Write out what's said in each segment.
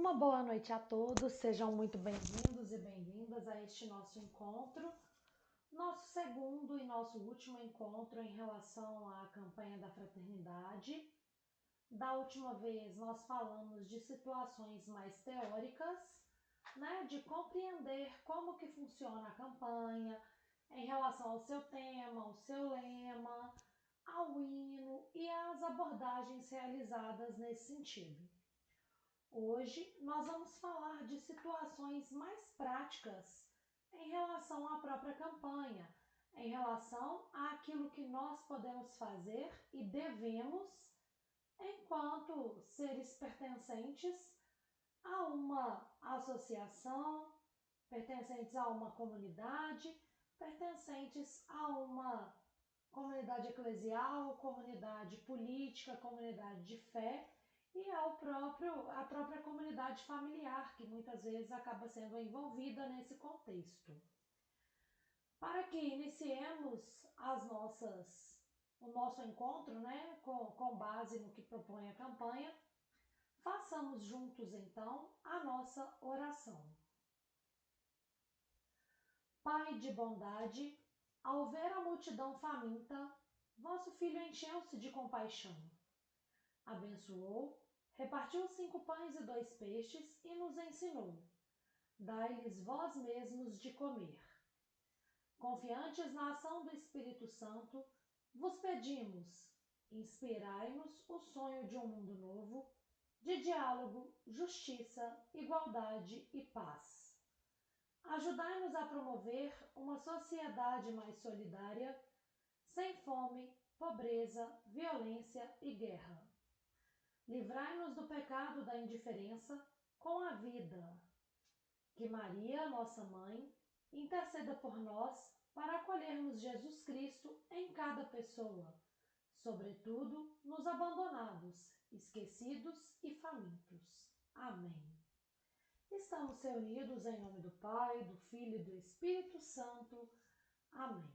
Uma boa noite a todos, sejam muito bem-vindos e bem-vindas a este nosso encontro, nosso segundo e nosso último encontro em relação à campanha da fraternidade. Da última vez nós falamos de situações mais teóricas, de compreender como que funciona a campanha em relação ao seu tema, ao seu lema, ao hino e às abordagens realizadas nesse sentido. Hoje nós vamos falar de situações mais práticas em relação à própria campanha, em relação àquilo que nós podemos fazer e devemos enquanto seres pertencentes a uma associação, pertencentes a uma comunidade, pertencentes a uma comunidade eclesial, comunidade política, comunidade de fé e a própria comunidade familiar, que muitas vezes acaba sendo envolvida nesse contexto. Para que iniciemos o nosso encontro com base no que propõe a campanha, façamos juntos então a nossa oração. Pai de bondade, ao ver a multidão faminta, vosso Filho encheu-se de compaixão. Abençoou, repartiu 5 pães e 2 peixes e nos ensinou: dai-lhes vós mesmos de comer. Confiantes na ação do Espírito Santo, vos pedimos, inspirai-nos o sonho de um mundo novo, de diálogo, justiça, igualdade e paz. Ajudai-nos a promover uma sociedade mais solidária, sem fome, pobreza, violência e guerra. Livrai-nos do pecado da indiferença com a vida. Que Maria, nossa Mãe, interceda por nós para acolhermos Jesus Cristo em cada pessoa, sobretudo nos abandonados, esquecidos e famintos. Amém. Estamos reunidos em nome do Pai, do Filho e do Espírito Santo. Amém.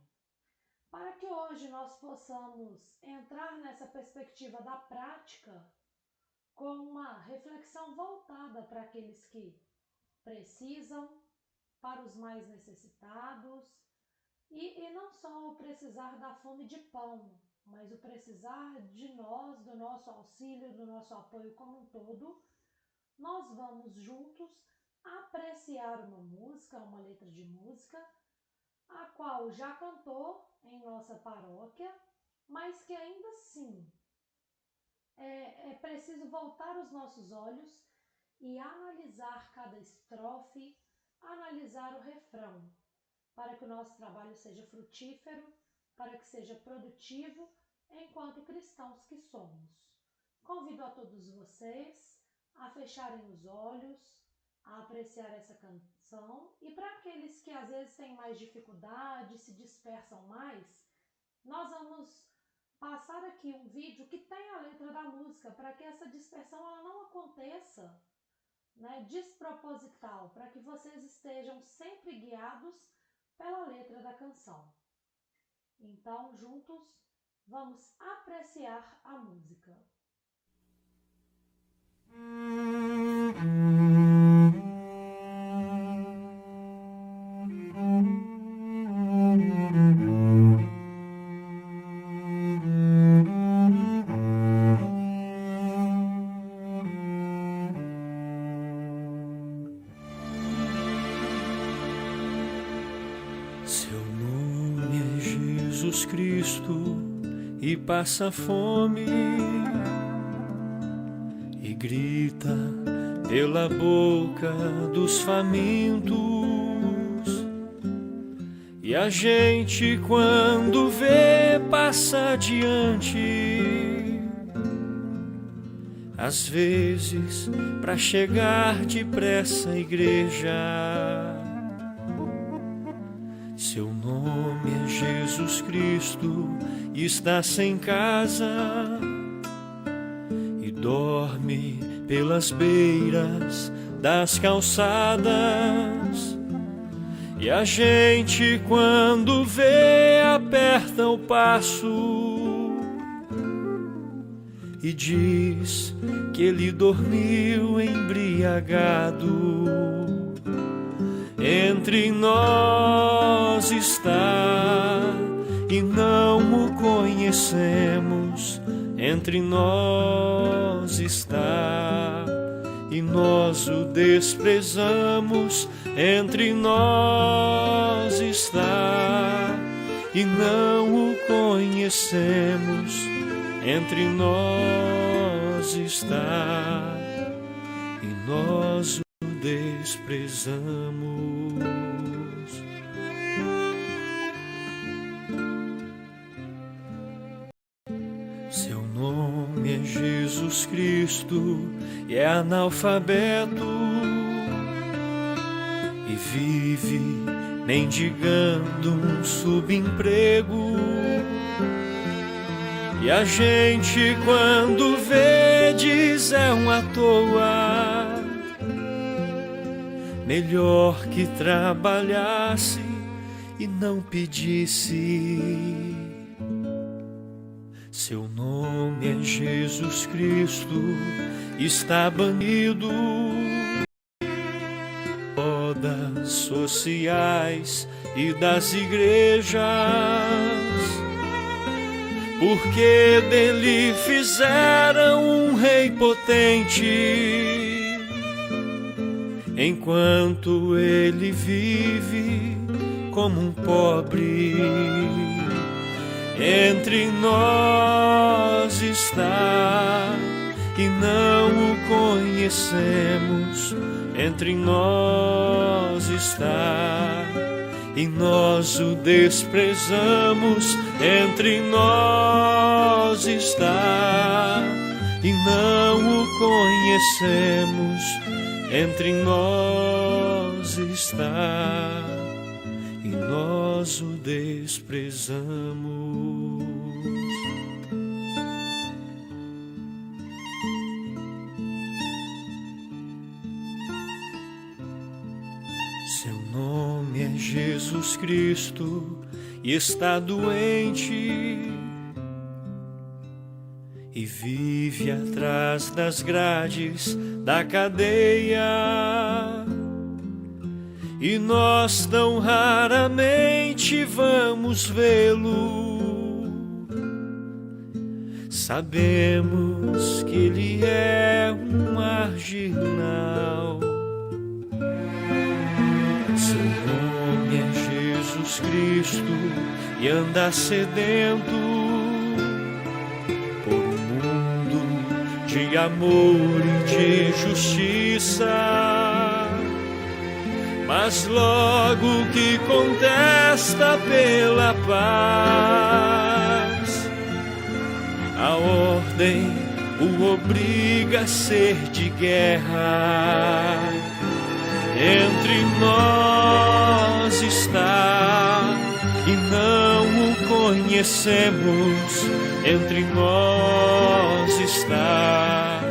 Para que hoje nós possamos entrar nessa perspectiva da prática, com uma reflexão voltada para aqueles que precisam, para os mais necessitados, e não só o precisar da fome de pão, mas o precisar de nós, do nosso auxílio, do nosso apoio como um todo, nós vamos juntos apreciar uma música, uma letra de música, a qual já cantou em nossa paróquia, mas que ainda assim é preciso voltar os nossos olhos e analisar cada estrofe, analisar o refrão, para que o nosso trabalho seja frutífero, para que seja produtivo, enquanto cristãos que somos. Convido a todos vocês a fecharem os olhos, a apreciar essa canção, e para aqueles que às vezes têm mais dificuldade, se dispersam mais, nós vamos passar aqui um vídeo que tem a letra da música, para que essa dispersão ela não aconteça desproposital, para que vocês estejam sempre guiados pela letra da canção. Então, juntos, vamos apreciar a música. Seu nome é Jesus Cristo e passa fome e grita pela boca dos famintos. E a gente quando vê passa adiante, às vezes pra chegar depressa à igreja. Seu nome é Jesus Cristo, está sem casa e dorme pelas beiras das calçadas. E a gente quando vê aperta o passo e diz que ele dormiu embriagado. Entre nós está e não o conhecemos. Entre nós está e nós o desprezamos. Entre nós está e não o conhecemos. Entre nós está e nós o desprezamos. Seu nome é Jesus Cristo e é analfabeto e vive mendigando um subemprego. E a gente quando vê diz é um à toa. Melhor que trabalhasse e não pedisse. Seu nome é Jesus Cristo, está banido. Rodas sociais e das igrejas, porque dele fizeram um rei potente. Enquanto ele vive como um pobre, entre nós está e não o conhecemos. Entre nós está e nós o desprezamos. Entre nós está e não o conhecemos. Entre nós está e nós o desprezamos. Seu nome é Jesus Cristo e está doente e vive atrás das grades da cadeia. E nós tão raramente vamos vê-lo. Sabemos que ele é um marginal. Seu nome é Jesus Cristo e anda sedento por um mundo de amor e de justiça. Mas logo que contesta pela paz, a ordem o obriga a ser de guerra. Entre nós está e não o conhecemos. Entre nós está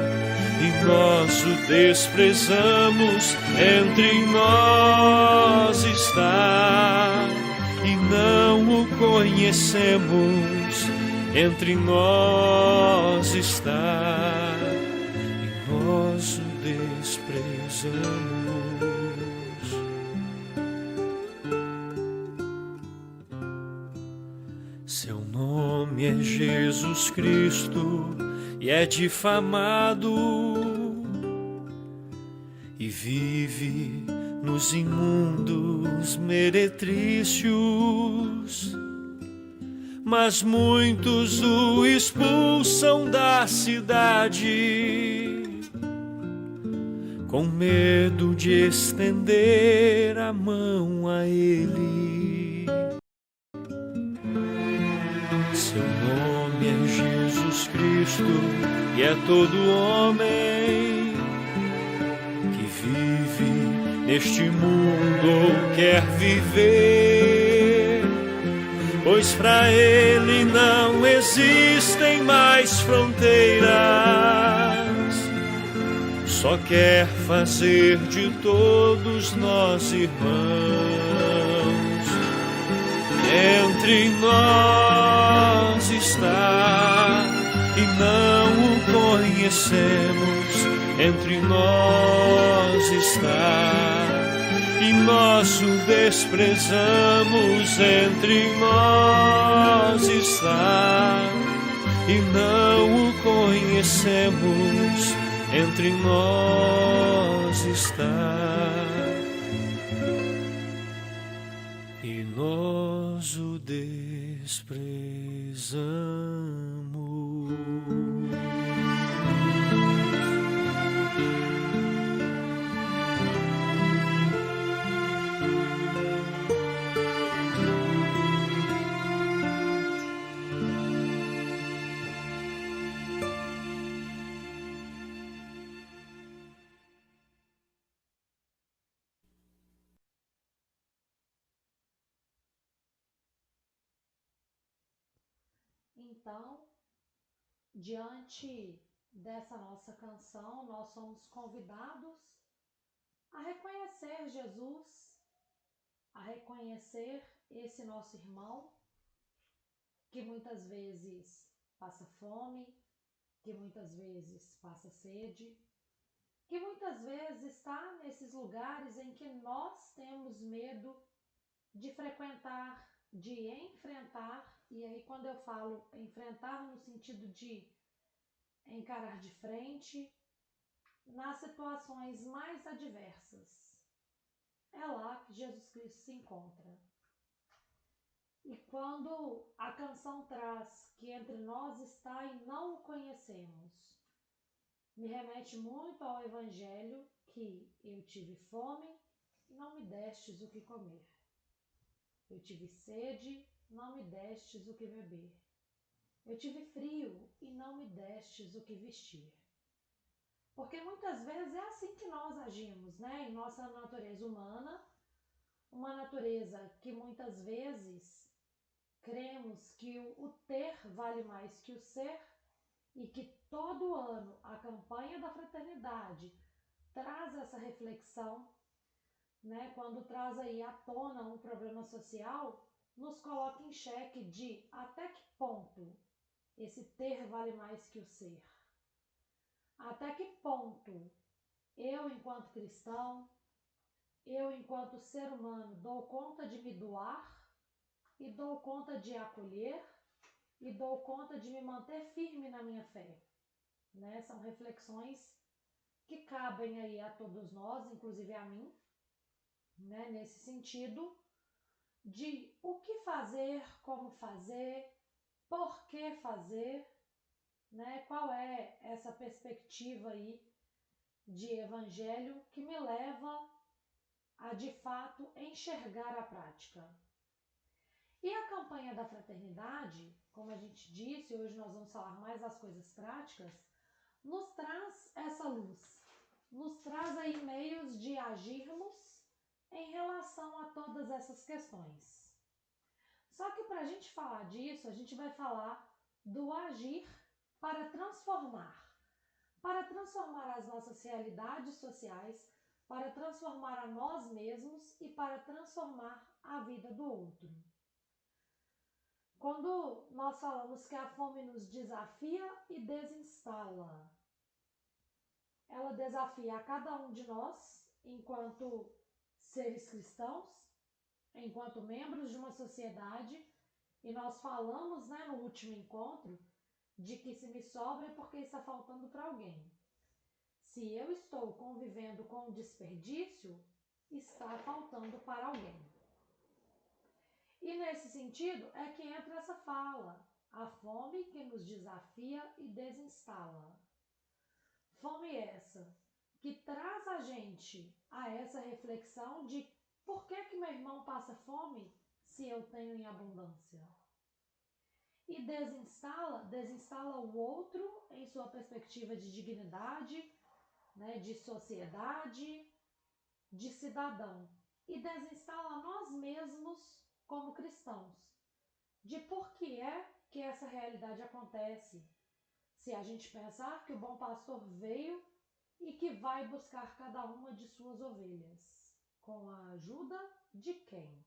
e nós o desprezamos. Entre nós está e não o conhecemos. Entre nós está e nós o desprezamos. Seu nome é Jesus Cristo e é difamado e vive nos imundos meretrícios. Mas muitos o expulsam da cidade, com medo de estender a mão a ele. Seu nome é Jesus Cristo e é todo homem que vive neste mundo ou quer viver, pois para ele não existem mais fronteiras. Só quer fazer de todos nós irmãos. Entre nós está e não o conhecemos, entre nós está, e nós o desprezamos, entre nós está, e não o conhecemos, entre nós está, e nós o desprezamos. Então, diante dessa nossa canção, nós somos convidados a reconhecer Jesus, a reconhecer esse nosso irmão que muitas vezes passa fome, que muitas vezes passa sede, que muitas vezes está nesses lugares em que nós temos medo de frequentar, de enfrentar, e aí quando eu falo enfrentar no sentido de encarar de frente, nas situações mais adversas. É lá que Jesus Cristo se encontra. E quando a canção traz que entre nós está e não o conhecemos, me remete muito ao Evangelho que eu tive fome e não me destes o que comer. Eu tive sede, não me destes o que beber. Eu tive frio e não me destes o que vestir. Porque muitas vezes é assim que nós agimos, né? Em nossa natureza humana, uma natureza que muitas vezes cremos que o ter vale mais que o ser e que todo ano a campanha da fraternidade traz essa reflexão, né? Quando traz aí à tona um problema social, nos coloca em xeque de até que ponto esse ter vale mais que o ser. Até que ponto eu, enquanto cristão, eu, enquanto ser humano, dou conta de me doar e dou conta de acolher e dou conta de me manter firme na minha fé, né? São reflexões que cabem aí a todos nós, inclusive a mim, né? Nesse sentido de o que fazer, como fazer, por que fazer, né? Qual é essa perspectiva aí de evangelho que me leva a de fato enxergar a prática. E a campanha da fraternidade, como a gente disse, hoje nós vamos falar mais das coisas práticas, nos traz essa luz, nos traz aí meios de agirmos em relação a todas essas questões. Só que para a gente falar disso, a gente vai falar do agir para transformar as nossas realidades sociais, para transformar a nós mesmos e para transformar a vida do outro. Quando nós falamos que a fome nos desafia e desinstala, ela desafia a cada um de nós, enquanto seres cristãos, enquanto membros de uma sociedade, e nós falamos, né, no último encontro, de que se me sobra é porque está faltando para alguém. Se eu estou convivendo com o desperdício, está faltando para alguém. E nesse sentido é que entra essa fala, a fome que nos desafia e desinstala. Fome essa que traz a gente a essa reflexão de por que meu irmão passa fome se eu tenho em abundância? E desinstala o outro em sua perspectiva de dignidade, né, de sociedade, de cidadão. E desinstala nós mesmos como cristãos, de por que é que essa realidade acontece, se a gente pensar que o bom pastor veio e que vai buscar cada uma de suas ovelhas, com a ajuda de quem?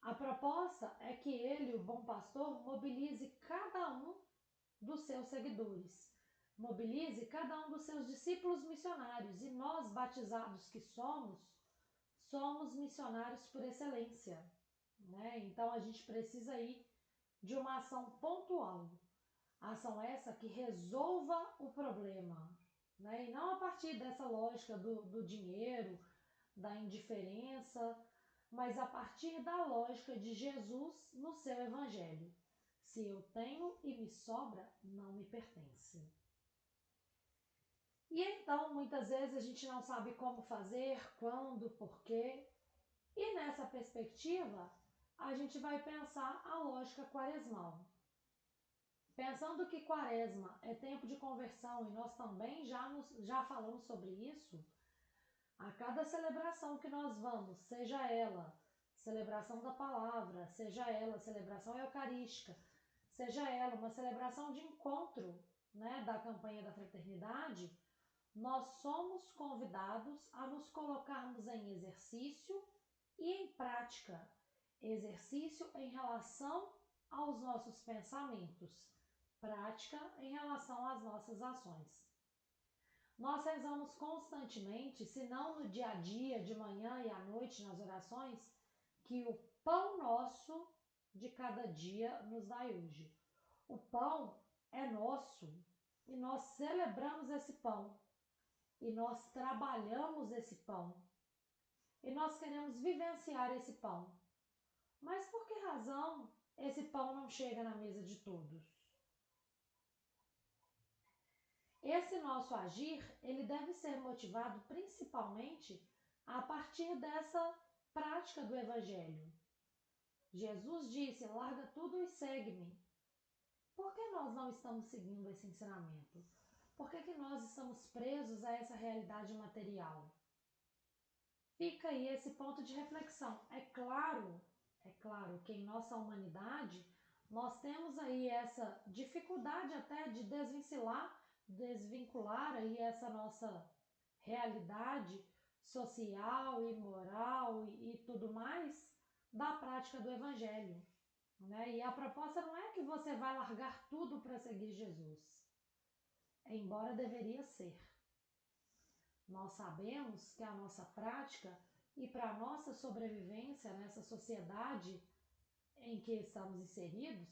A proposta é que ele, o bom pastor, mobilize cada um dos seus seguidores. Mobilize cada um dos seus discípulos missionários e nós, batizados que somos missionários por excelência, né? Então a gente precisa aí de uma ação pontual. Ação essa que resolva o problema, né? E não a partir dessa lógica do dinheiro, da indiferença, mas a partir da lógica de Jesus no seu evangelho. Se eu tenho e me sobra, não me pertence. E então, muitas vezes a gente não sabe como fazer, quando, porquê. E nessa perspectiva, a gente vai pensar a lógica quaresmal. Pensando que quaresma é tempo de conversão e nós também já falamos sobre isso, a cada celebração que nós vamos, seja ela celebração da palavra, seja ela celebração eucarística, seja ela uma celebração de encontro, né, da campanha da fraternidade, nós somos convidados a nos colocarmos em exercício e em prática. Exercício em relação aos nossos pensamentos, prática em relação às nossas ações. Nós rezamos constantemente, se não no dia a dia, de manhã e à noite nas orações, que o pão nosso de cada dia nos dai hoje. O pão é nosso e nós celebramos esse pão e nós trabalhamos esse pão e nós queremos vivenciar esse pão. Mas por que razão esse pão não chega na mesa de todos? Esse nosso agir, ele deve ser motivado principalmente a partir dessa prática do Evangelho. Jesus disse, larga tudo e segue-me. Por que nós não estamos seguindo esse ensinamento? Por que nós estamos presos a essa realidade material? Fica aí esse ponto de reflexão. É claro que em nossa humanidade nós temos aí essa dificuldade até de desvincular aí essa nossa realidade social e moral e tudo mais da prática do Evangelho, né? E a proposta não é que você vai largar tudo para seguir Jesus, embora deveria ser. Nós sabemos que a nossa prática e para a nossa sobrevivência nessa sociedade em que estamos inseridos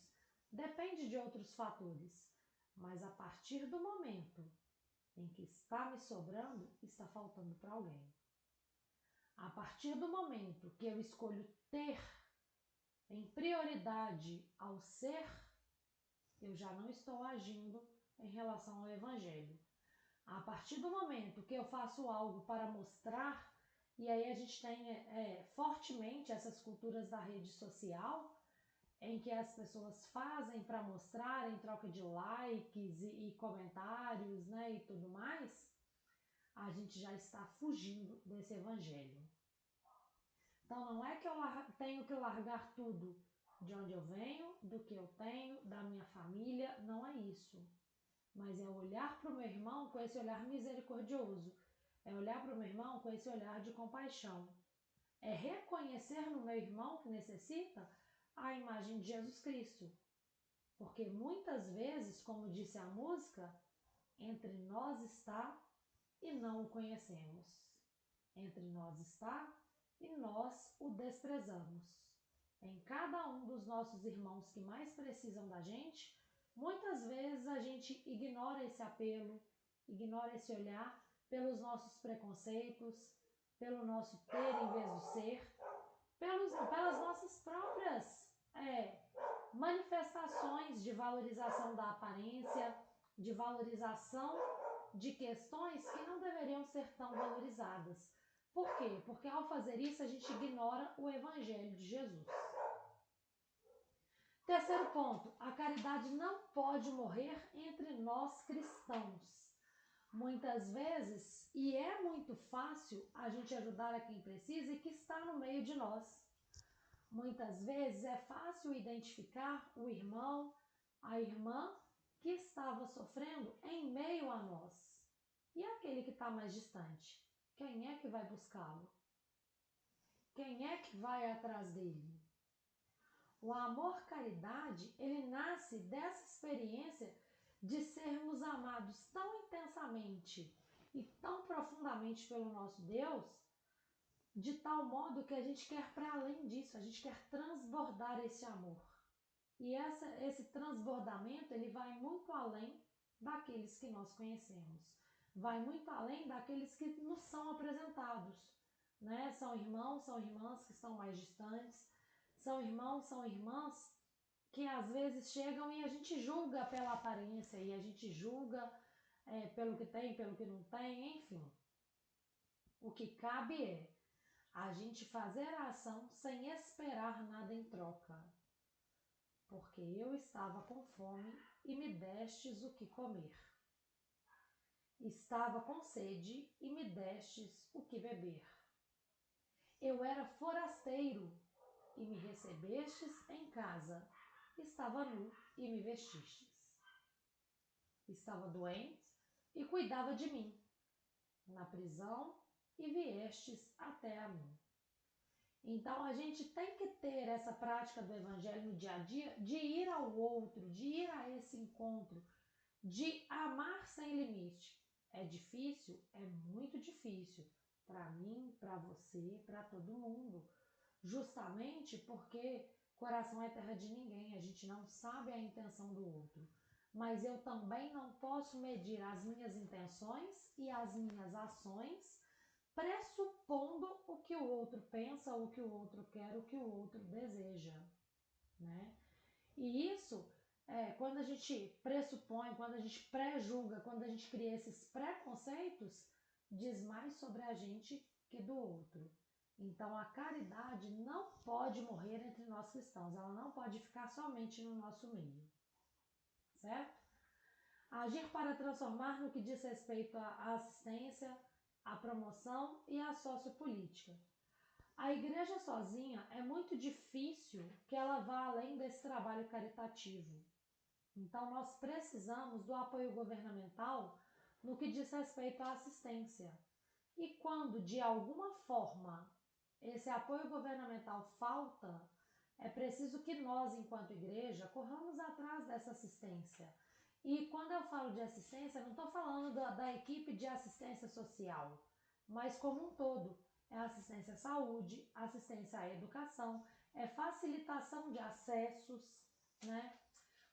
depende de outros fatores, mas a partir do momento em que está me sobrando, está faltando para alguém. A partir do momento que eu escolho ter em prioridade ao ser, eu já não estou agindo em relação ao Evangelho. A partir do momento que eu faço algo para mostrar, e aí a gente tem fortemente essas culturas da rede social, em que as pessoas fazem para mostrar em troca de likes e comentários, né, e tudo mais, a gente já está fugindo desse Evangelho. Então não é que eu tenho que largar tudo de onde eu venho, do que eu tenho, da minha família, não é isso. Mas é olhar para o meu irmão com esse olhar misericordioso, é olhar para o meu irmão com esse olhar de compaixão, é reconhecer no meu irmão que necessita a imagem de Jesus Cristo. Porque muitas vezes, como disse a música, entre nós está e não o conhecemos. Entre nós está e nós o desprezamos. Em cada um dos nossos irmãos que mais precisam da gente, muitas vezes a gente ignora esse apelo, ignora esse olhar pelos nossos preconceitos, pelo nosso ter em vez do ser, pelas nossas próprias manifestações de valorização da aparência, de valorização de questões que não deveriam ser tão valorizadas. Por quê? Porque ao fazer isso a gente ignora o Evangelho de Jesus. Terceiro ponto, a caridade não pode morrer entre nós cristãos. Muitas vezes, e é muito fácil a gente ajudar a quem precisa e que está no meio de nós. Muitas vezes é fácil identificar o irmão, a irmã que estava sofrendo em meio a nós. E aquele que está mais distante? Quem é que vai buscá-lo? Quem é que vai atrás dele? O amor-caridade, ele nasce dessa experiência de sermos amados tão intensamente e tão profundamente pelo nosso Deus, de tal modo que a gente quer para além disso, a gente quer transbordar esse amor. E esse transbordamento, ele vai muito além daqueles que nós conhecemos, vai muito além daqueles que nos são apresentados, né? São irmãos, são irmãs que estão mais distantes, são irmãos, são irmãs que às vezes chegam e a gente julga pela aparência, e a gente julga pelo que tem, pelo que não tem, enfim. O que cabe é a gente fazer a ação sem esperar nada em troca. Porque eu estava com fome e me destes o que comer. Estava com sede e me destes o que beber. Eu era forasteiro e me recebestes em casa. Estava nu e me vestistes. Estava doente e cuidava de mim. Na prisão e viestes até a mim. Então a gente tem que ter essa prática do evangelho no dia a dia, de ir ao outro, de ir a esse encontro, de amar sem limite. É difícil? É muito difícil. Para mim, para você, para todo mundo. Justamente porque coração é terra de ninguém, a gente não sabe a intenção do outro. Mas eu também não posso medir as minhas intenções e as minhas ações pressupondo o que o outro pensa, o que o outro quer, o que o outro deseja, né? E isso, quando a gente pressupõe, quando a gente pré-julga, quando a gente cria esses preconceitos, diz mais sobre a gente que do outro. Então a caridade não pode morrer entre nós cristãos, ela não pode ficar somente no nosso meio, certo? Agir para transformar no que diz respeito à assistência, à promoção e à sociopolítica. A igreja sozinha é muito difícil que ela vá além desse trabalho caritativo. Então nós precisamos do apoio governamental no que diz respeito à assistência. E quando de alguma forma esse apoio governamental falta, é preciso que nós, enquanto igreja, corramos atrás dessa assistência. E quando eu falo de assistência, não estou falando da equipe de assistência social, mas como um todo. É assistência à saúde, assistência à educação, é facilitação de acessos, né?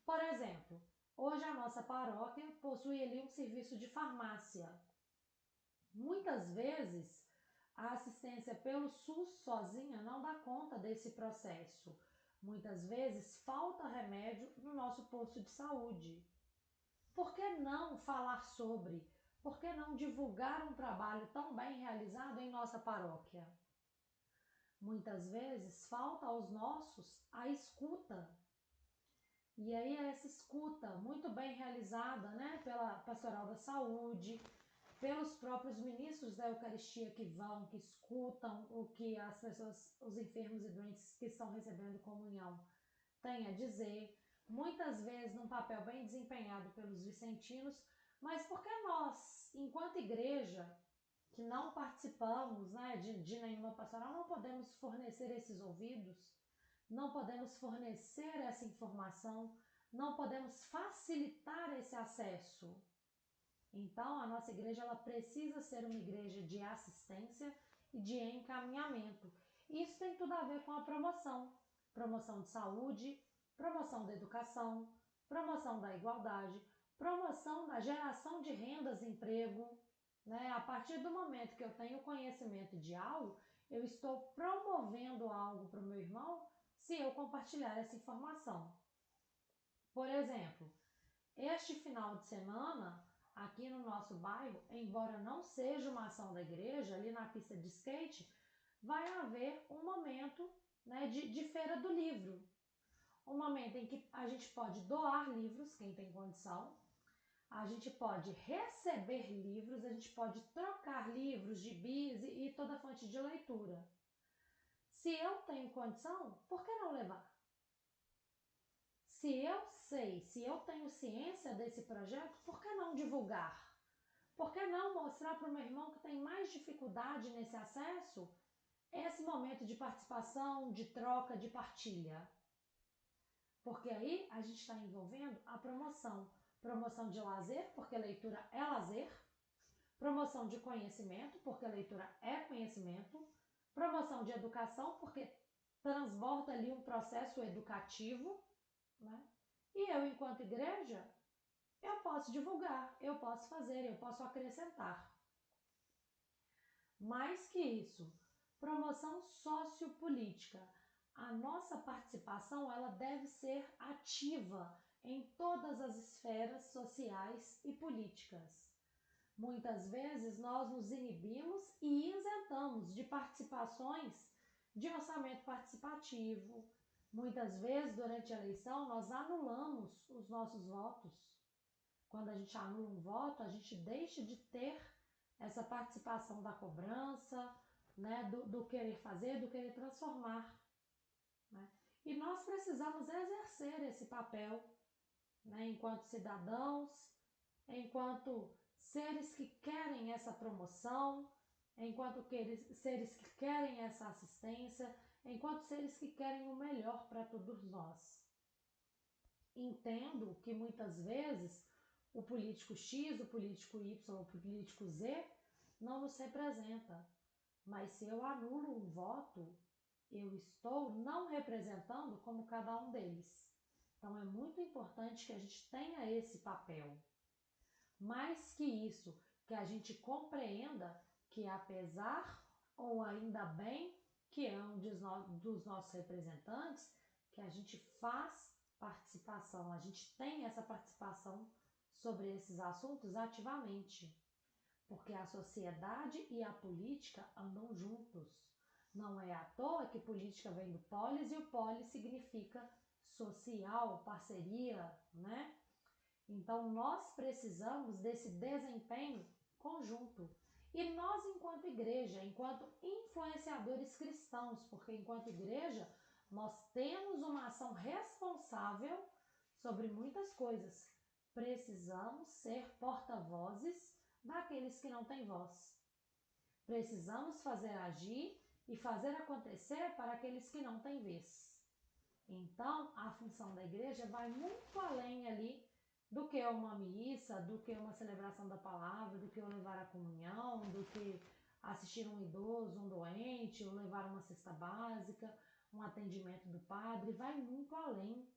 Por exemplo, hoje a nossa paróquia possui ali um serviço de farmácia. Muitas vezes, a assistência pelo SUS sozinha não dá conta desse processo. Muitas vezes, falta remédio no nosso posto de saúde. Por que não falar sobre? Por que não divulgar um trabalho tão bem realizado em nossa paróquia? Muitas vezes falta aos nossos a escuta. E aí essa escuta muito bem realizada, né, pela Pastoral da Saúde, pelos próprios ministros da Eucaristia que vão, que escutam o que as pessoas, os enfermos e doentes que estão recebendo comunhão têm a dizer, muitas vezes num papel bem desempenhado pelos vicentinos, mas por que nós, enquanto igreja, que não participamos, né, de nenhuma pastoral, não podemos fornecer esses ouvidos, não podemos fornecer essa informação, não podemos facilitar esse acesso? Então, a nossa igreja ela precisa ser uma igreja de assistência e de encaminhamento. Isso tem tudo a ver com a promoção. Promoção de saúde, promoção da educação, promoção da igualdade, promoção da geração de rendas e emprego. Né? A partir do momento que eu tenho conhecimento de algo, eu estou promovendo algo para o meu irmão se eu compartilhar essa informação. Por exemplo, este final de semana, aqui no nosso bairro, embora não seja uma ação da igreja, ali na pista de skate, vai haver um momento, né, de feira do livro. Um momento em que a gente pode doar livros, quem tem condição, a gente pode receber livros, a gente pode trocar livros, gibis e toda fonte de leitura. Se eu tenho condição, por que não levar? Se eu sei, se eu tenho ciência desse projeto, por que não divulgar? Por que não mostrar para o meu irmão que tem mais dificuldade nesse acesso esse momento de participação, de troca, de partilha? Porque aí a gente está envolvendo a promoção. Promoção de lazer, porque leitura é lazer. Promoção de conhecimento, porque leitura é conhecimento. Promoção de educação, porque transborda ali um processo educativo, né? E eu, enquanto igreja, eu posso divulgar, eu posso fazer, eu posso acrescentar. Mais que isso, promoção sociopolítica. A nossa participação ela deve ser ativa em todas as esferas sociais e políticas. Muitas vezes nós nos inibimos e isentamos de participações de orçamento participativo. Muitas vezes, durante a eleição, nós anulamos os nossos votos. Quando a gente anula um voto, a gente deixa de ter essa participação da cobrança, né, do querer fazer, do querer transformar. Né? E nós precisamos exercer esse papel, né, enquanto cidadãos, enquanto seres que querem essa promoção, enquanto seres que querem essa assistência, enquanto seres que querem o melhor para todos nós. Entendo que muitas vezes o político X, o político Y, o político Z não nos representa, mas se eu anulo um voto, eu estou não representando como cada um deles. Então é muito importante que a gente tenha esse papel. Mais que isso, que a gente compreenda que apesar ou ainda bem que é um dos nossos representantes, que a gente faz participação, a gente tem essa participação sobre esses assuntos ativamente, porque a sociedade e a política andam juntos. Não é à toa que política vem do polis e o polis significa social, parceria, né? Então nós precisamos desse desempenho conjunto. E nós, enquanto igreja, enquanto influenciadores cristãos, porque enquanto igreja nós temos uma ação responsável sobre muitas coisas. Precisamos ser porta-vozes daqueles que não têm voz. Precisamos fazer agir e fazer acontecer para aqueles que não têm vez. Então, a função da igreja vai muito além ali do que uma missa, do que uma celebração da palavra, do que eu levar a comunhão, do que assistir um idoso, um doente, ou levar uma cesta básica, um atendimento do padre, vai muito além.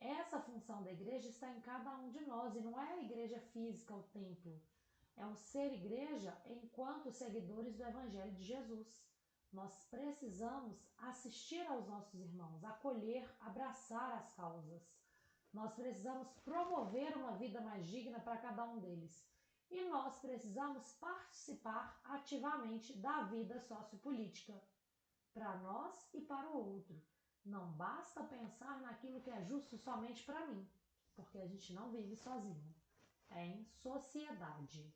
Essa função da igreja está em cada um de nós, e não é a igreja física, o templo. É o ser igreja enquanto seguidores do Evangelho de Jesus. Nós precisamos assistir aos nossos irmãos, acolher, abraçar as causas. Nós precisamos promover uma vida mais digna para cada um deles. E nós precisamos participar ativamente da vida sociopolítica, para nós e para o outro. Não basta pensar naquilo que é justo somente para mim, porque a gente não vive sozinho. É em sociedade.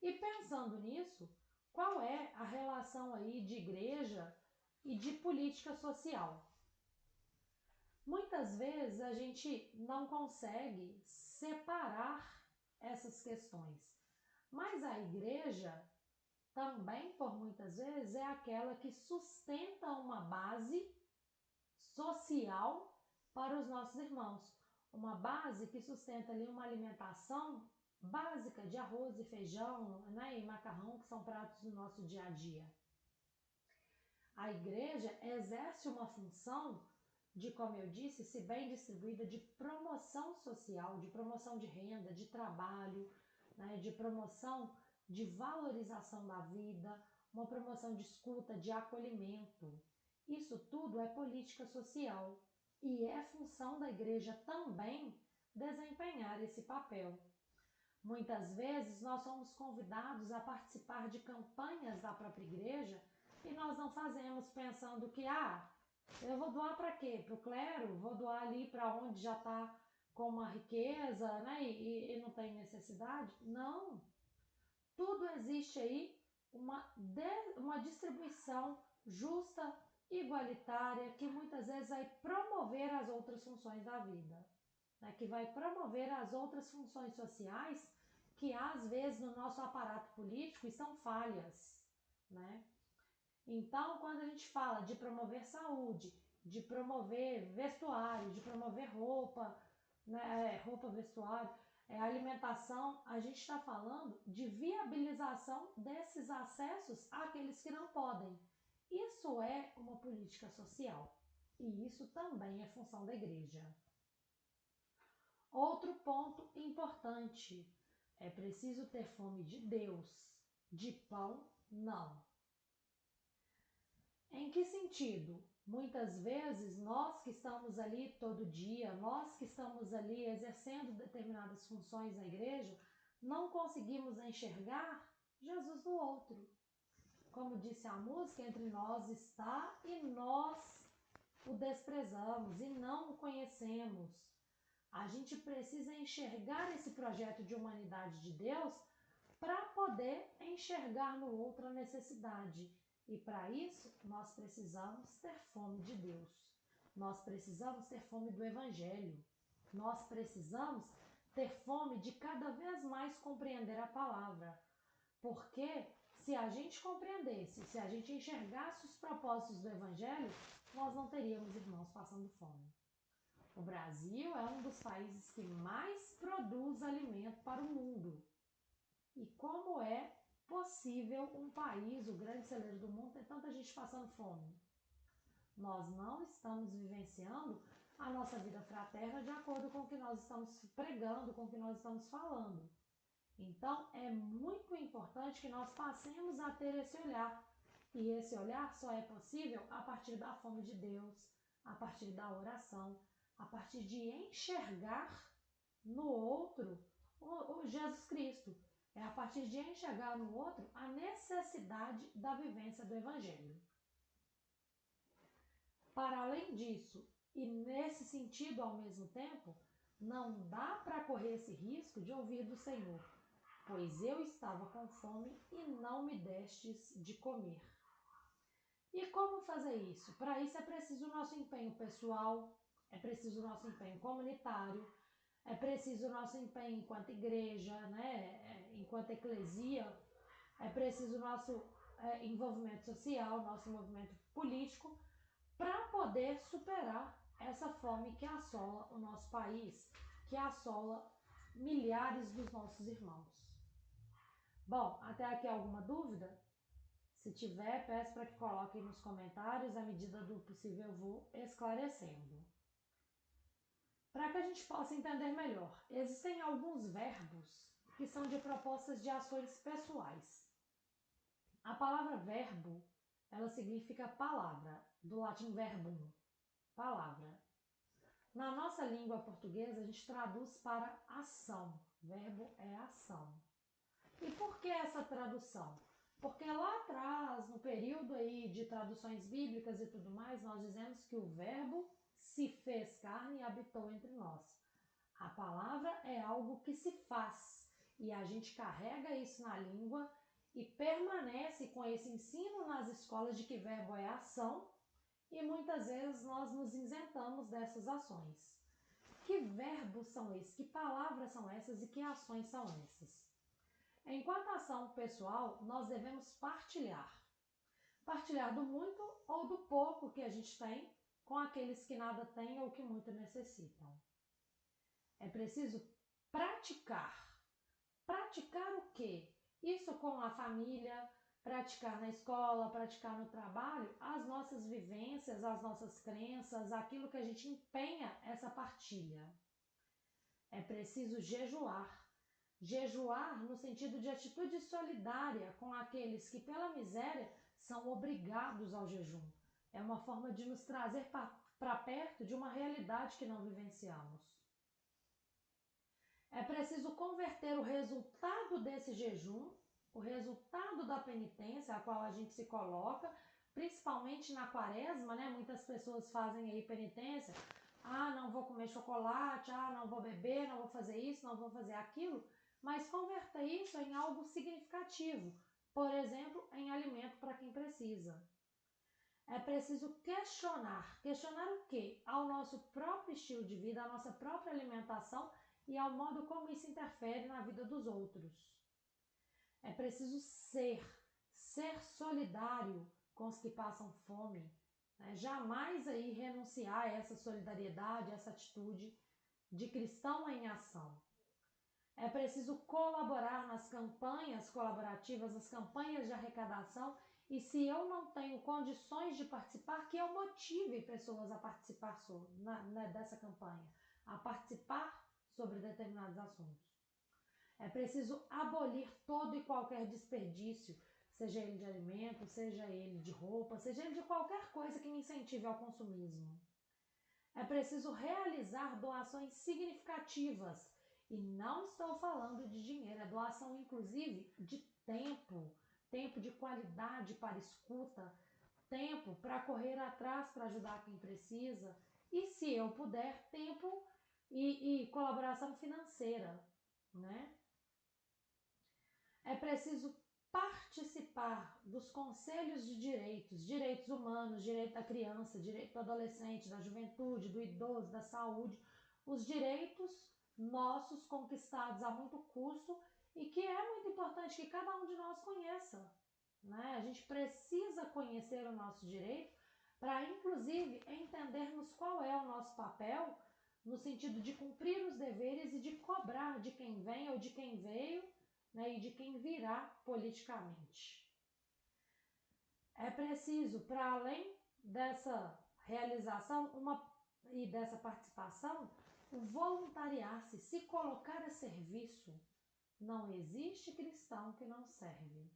E pensando nisso, qual é a relação aí de igreja e de política social? Muitas vezes a gente não consegue separar essas questões, mas a igreja também, por muitas vezes, é aquela que sustenta uma base social para os nossos irmãos. Uma base que sustenta ali uma alimentação básica de arroz e feijão, né, e macarrão, que são pratos do nosso dia a dia. A igreja exerce uma função de, como eu disse, se bem distribuída, de promoção social, de promoção de renda, de trabalho, né, de promoção de valorização da vida, uma promoção de escuta, de acolhimento. Isso tudo é política social e é função da igreja também desempenhar esse papel. Muitas vezes nós somos convidados a participar de campanhas da própria igreja e nós não fazemos pensando que, eu vou doar para quê? Para o clero? Vou doar ali para onde já está com uma riqueza, né? E não tem necessidade? Não. Tudo existe aí uma distribuição justa, igualitária, que muitas vezes vai promover as outras funções da vida, né? Que vai promover as outras funções sociais que às vezes no nosso aparato político estão falhas, né? Então, quando a gente fala de promover saúde, de promover vestuário, de promover roupa, né, roupa, vestuário, alimentação, a gente está falando de viabilização desses acessos àqueles que não podem. Isso é uma política social e isso também é função da igreja. Outro ponto importante, é preciso ter fome de Deus, de pão não. Em que sentido? Muitas vezes nós que estamos ali todo dia, nós que estamos ali exercendo determinadas funções na igreja, não conseguimos enxergar Jesus no outro. Como disse a música, entre nós está e nós o desprezamos e não o conhecemos. A gente precisa enxergar esse projeto de humanidade de Deus para poder enxergar no outro a necessidade. E para isso, nós precisamos ter fome de Deus. Nós precisamos ter fome do Evangelho. Nós precisamos ter fome de cada vez mais compreender a palavra. Porque se a gente compreendesse, se a gente enxergasse os propósitos do Evangelho, nós não teríamos irmãos passando fome. O Brasil é um dos países que mais produz alimento para o mundo. E como é possível um país, o grande celeiro do mundo, ter tanta gente passando fome? Nós não estamos vivenciando a nossa vida fraterna de acordo com o que nós estamos pregando, com o que nós estamos falando. Então, é muito importante que nós passemos a ter esse olhar. E esse olhar só é possível a partir da fome de Deus, a partir da oração, a partir de enxergar no outro o Jesus Cristo. É a partir de enxergar no outro a necessidade da vivência do Evangelho. Para além disso, e nesse sentido ao mesmo tempo, não dá para correr esse risco de ouvir do Senhor, pois eu estava com fome e não me destes de comer. E como fazer isso? Para isso é preciso o nosso empenho pessoal, é preciso o nosso empenho comunitário, é preciso o nosso empenho enquanto igreja, né? Enquanto eclesia, é preciso o nosso envolvimento social, nosso envolvimento político, para poder superar essa fome que assola o nosso país, que assola milhares dos nossos irmãos. Bom, até aqui alguma dúvida? Se tiver, peço para que coloquem nos comentários, à medida do possível eu vou esclarecendo. Para que a gente possa entender melhor, existem alguns verbos que são de propostas de ações pessoais. A palavra verbo, ela significa palavra, do latim verbum, palavra. Na nossa língua portuguesa, a gente traduz para ação. Verbo é ação. E por que essa tradução? Porque lá atrás, no período aí de traduções bíblicas e tudo mais, nós dizemos que o verbo se fez carne e habitou entre nós. A palavra é algo que se faz e a gente carrega isso na língua e permanece com esse ensino nas escolas de que verbo é ação e muitas vezes nós nos isentamos dessas ações. Que verbos são esses? Que palavras são essas e que ações são essas? Enquanto ação pessoal, nós devemos partilhar. Partilhar do muito ou do pouco que a gente tem com aqueles que nada têm ou que muito necessitam. É preciso praticar. Praticar o quê? Isso com a família, praticar na escola, praticar no trabalho, as nossas vivências, as nossas crenças, aquilo que a gente empenha essa partilha. É preciso jejuar. Jejuar no sentido de atitude solidária com aqueles que, pela miséria, são obrigados ao jejum. É uma forma de nos trazer para perto de uma realidade que não vivenciamos. É preciso converter o resultado desse jejum, o resultado da penitência a qual a gente se coloca, principalmente na quaresma, né? Muitas pessoas fazem aí penitência. Não vou comer chocolate, não vou beber, não vou fazer isso, não vou fazer aquilo. Mas converta isso em algo significativo, por exemplo, em alimento para quem precisa. É preciso questionar. Questionar o quê? Ao nosso próprio estilo de vida, à nossa própria alimentação e ao modo como isso interfere na vida dos outros. É preciso ser solidário com os que passam fome, né? Jamais aí renunciar a essa solidariedade, essa atitude. de cristão em ação. É preciso colaborar nas campanhas colaborativas, nas campanhas de arrecadação, e se eu não tenho condições de participar, que eu motive pessoas a participar dessa campanha, a participar sobre determinados assuntos. É preciso abolir todo e qualquer desperdício, seja ele de alimento, seja ele de roupa, seja ele de qualquer coisa que me incentive ao consumismo. É preciso realizar doações significativas, e não estou falando de dinheiro, é doação inclusive de tempo, tempo de qualidade para escuta, tempo para correr atrás para ajudar quem precisa, e se eu puder, tempo e colaboração financeira, né? É preciso participar dos conselhos de direitos humanos, direito da criança, direito do adolescente, da juventude, do idoso, da saúde, os direitos nossos conquistados a muito custo e que é muito importante que cada um de nós conheça, né? A gente precisa conhecer o nosso direito para, inclusive, entendermos qual é o nosso papel no sentido de cumprir os deveres e de cobrar de quem vem ou de quem veio, né, e de quem virá politicamente. É preciso, para além dessa realização e dessa participação, o voluntariar-se, se colocar a serviço. Não existe cristão que não serve.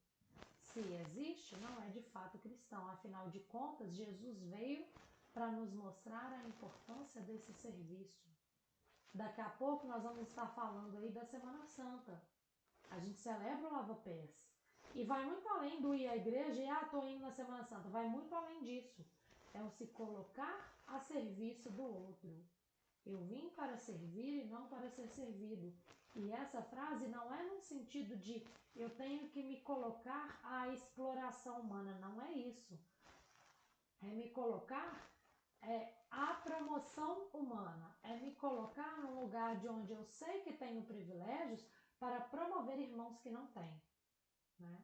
Se existe, não é de fato cristão. Afinal de contas, Jesus veio para nos mostrar a importância desse serviço. Daqui a pouco nós vamos estar falando aí da Semana Santa. A gente celebra o lava-pés. E vai muito além do ir à igreja e estou indo na Semana Santa. Vai muito além disso. É o se colocar a serviço do outro. Eu vim para servir e não para ser servido. E essa frase não é no sentido de eu tenho que me colocar à exploração humana. Não é isso. É me colocar à promoção humana. É me colocar num lugar de onde eu sei que tenho privilégios para promover irmãos que não têm, né?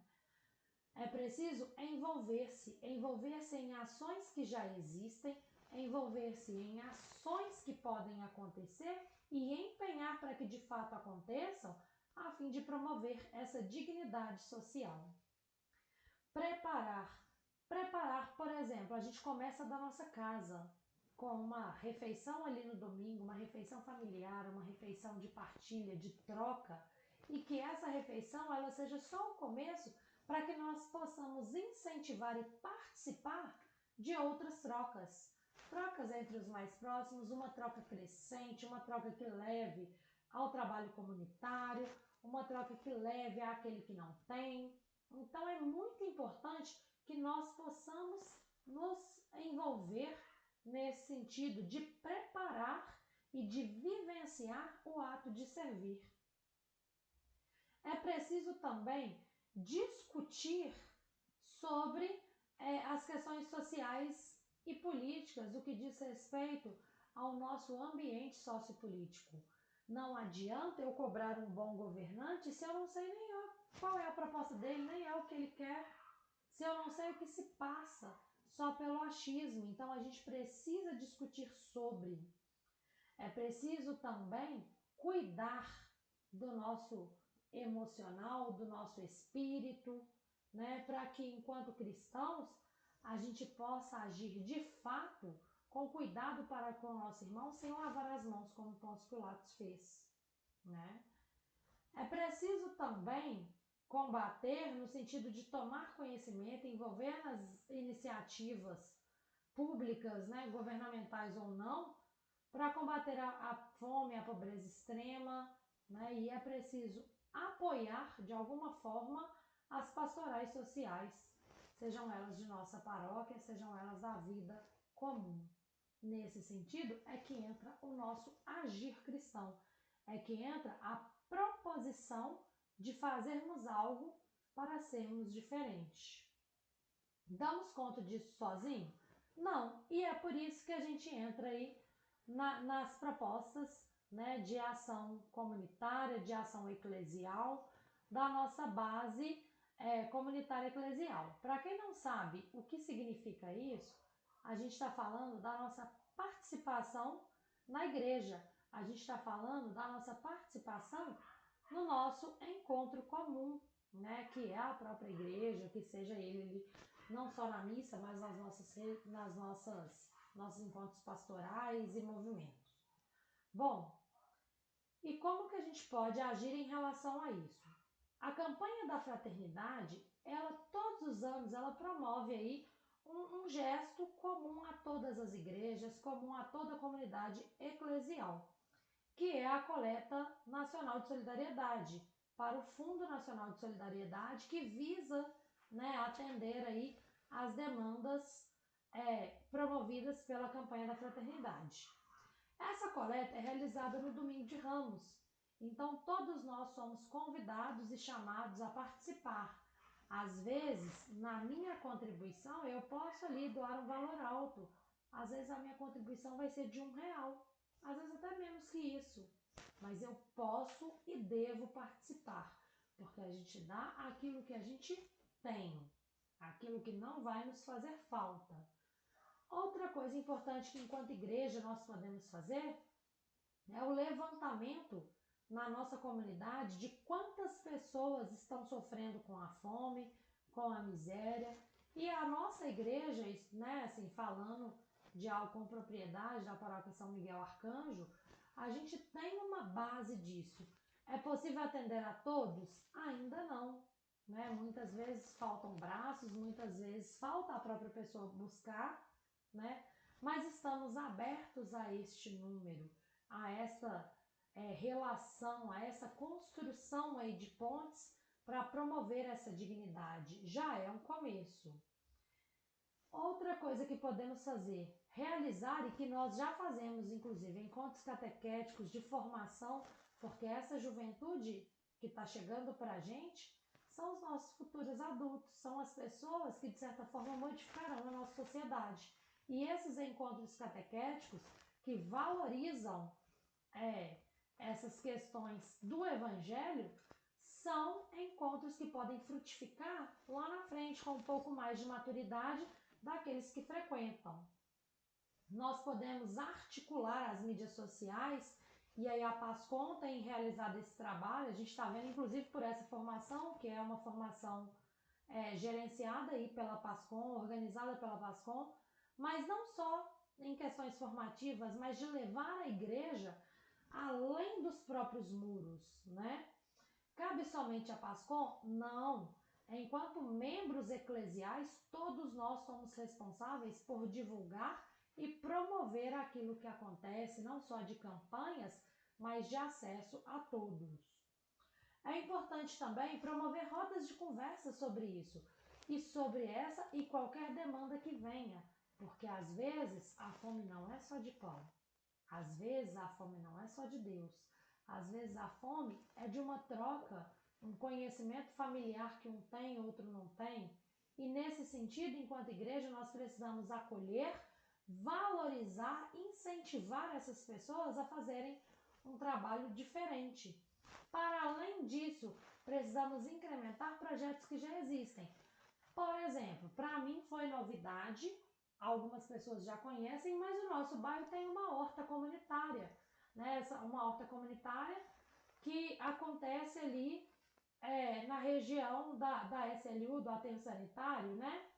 É preciso envolver-se em ações que já existem, envolver-se em ações que podem acontecer e empenhar para que de fato aconteçam, a fim de promover essa dignidade social. Preparar, por exemplo, a gente começa da nossa casa, com uma refeição ali no domingo, uma refeição familiar, uma refeição de partilha, de troca, e que essa refeição ela seja só o começo para que nós possamos incentivar e participar de outras trocas. Trocas entre os mais próximos, uma troca crescente, uma troca que leve ao trabalho comunitário, uma troca que leve àquele que não tem. Então é muito importante que nós possamos nos envolver nesse sentido de preparar e de vivenciar o ato de servir. É preciso também discutir sobre as questões sociais e políticas, o que diz respeito ao nosso ambiente sociopolítico. Não adianta eu cobrar um bom governante se eu não sei nem qual é a proposta dele, nem é o que ele quer, se eu não sei o que se passa só pelo achismo. Então a gente precisa discutir sobre. É preciso também cuidar do nosso emocional, do nosso espírito, né, para que enquanto cristãos a gente possa agir de fato com cuidado para com o nosso irmão, sem lavar as mãos, como Pôncio Pilatos fez, né? É preciso também combater no sentido de tomar conhecimento, envolver nas iniciativas públicas, né, governamentais ou não, para combater a fome, a pobreza extrema, né, e é preciso apoiar de alguma forma as pastorais sociais, sejam elas de nossa paróquia, sejam elas da vida comum. Nesse sentido é que entra o nosso agir cristão, é que entra a proposição de fazermos algo para sermos diferentes. Damos conta disso sozinho? Não, e é por isso que a gente entra aí nas propostas, né, de ação comunitária, de ação eclesial, da nossa base comunitária eclesial. Para quem não sabe o que significa isso, a gente está falando da nossa participação na igreja, a gente está falando da nossa participação no nosso encontro comum, né, que é a própria igreja, que seja ele não só na missa, mas nossos encontros pastorais e movimentos. Bom, e como que a gente pode agir em relação a isso? A campanha da fraternidade, ela todos os anos ela promove aí um gesto comum a todas as igrejas, comum a toda a comunidade eclesial, que é a coleta nacional de solidariedade para o Fundo Nacional de Solidariedade, que visa, né, atender aí as demandas promovidas pela campanha da fraternidade. Essa coleta é realizada no Domingo de Ramos, então todos nós somos convidados e chamados a participar. Às vezes, na minha contribuição, eu posso ali doar um valor alto. Às vezes a minha contribuição vai ser de R$1, às vezes até menos que isso. Mas eu posso e devo participar, porque a gente dá aquilo que a gente tem, aquilo que não vai nos fazer falta. Outra coisa importante que enquanto igreja nós podemos fazer é o levantamento na nossa comunidade de quantas pessoas estão sofrendo com a fome, com a miséria. E a nossa igreja, né, assim, falando de algo com propriedade da paróquia São Miguel Arcanjo, a gente tem uma base disso. É possível atender a todos? Ainda não. Né? Muitas vezes faltam braços, muitas vezes falta a própria pessoa buscar, né? Mas estamos abertos a este número, a essa relação, a essa construção aí de pontes para promover essa dignidade. Já é um começo. Outra coisa que podemos fazer, realizar e que nós já fazemos, inclusive, encontros catequéticos de formação, porque essa juventude que está chegando para a gente são os nossos futuros adultos, são as pessoas que, de certa forma, modificarão a nossa sociedade. E esses encontros catequéticos que valorizam essas questões do Evangelho são encontros que podem frutificar lá na frente com um pouco mais de maturidade daqueles que frequentam. Nós podemos articular as mídias sociais e aí a PASCOM tem realizado esse trabalho. A gente está vendo inclusive por essa formação, que é uma formação gerenciada aí pela PASCOM, organizada pela PASCOM, mas não só em questões formativas, mas de levar a igreja além dos próprios muros, né? Cabe somente a PASCOM? Não. Enquanto membros eclesiais, todos nós somos responsáveis por divulgar e promover aquilo que acontece, não só de campanhas, mas de acesso a todos. É importante também promover rodas de conversa sobre isso, e sobre essa e qualquer demanda que venha, porque às vezes a fome não é só de pão, às vezes a fome não é só de Deus, às vezes a fome é de uma troca, um conhecimento familiar que um tem e outro não tem, e nesse sentido, enquanto igreja, nós precisamos acolher, valorizar, incentivar essas pessoas a fazerem um trabalho diferente. Para além disso, precisamos incrementar projetos que já existem. Por exemplo, para mim foi novidade, algumas pessoas já conhecem, mas o nosso bairro tem uma horta comunitária, né? Uma horta comunitária que acontece ali na região da SLU, do aterro sanitário, né?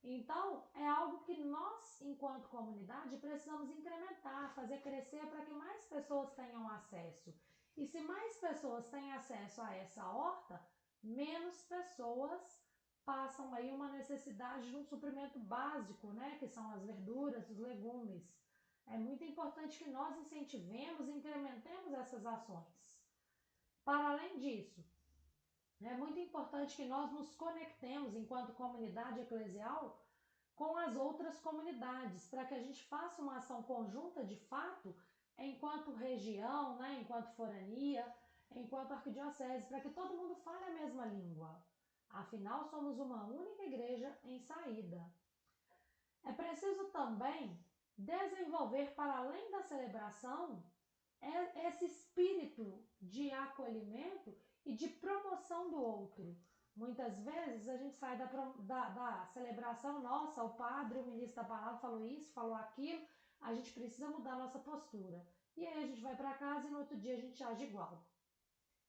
Então, é algo que nós, enquanto comunidade, precisamos incrementar, fazer crescer para que mais pessoas tenham acesso. E se mais pessoas têm acesso a essa horta, menos pessoas passam aí uma necessidade de um suprimento básico, né? Que são as verduras, os legumes. É muito importante que nós incentivemos e incrementemos essas ações. Para além disso, é muito importante que nós nos conectemos, enquanto comunidade eclesial, com as outras comunidades, para que a gente faça uma ação conjunta de fato, enquanto região, né, enquanto forania, enquanto arquidiocese, para que todo mundo fale a mesma língua. Afinal, somos uma única igreja em saída. É preciso também desenvolver, para além da celebração, esse espírito de acolhimento e de promoção do outro. Muitas vezes a gente sai da celebração, nossa, o padre, o ministro da palavra falou isso, falou aquilo, a gente precisa mudar nossa postura. e aí a gente vai para casa e no outro dia a gente age igual.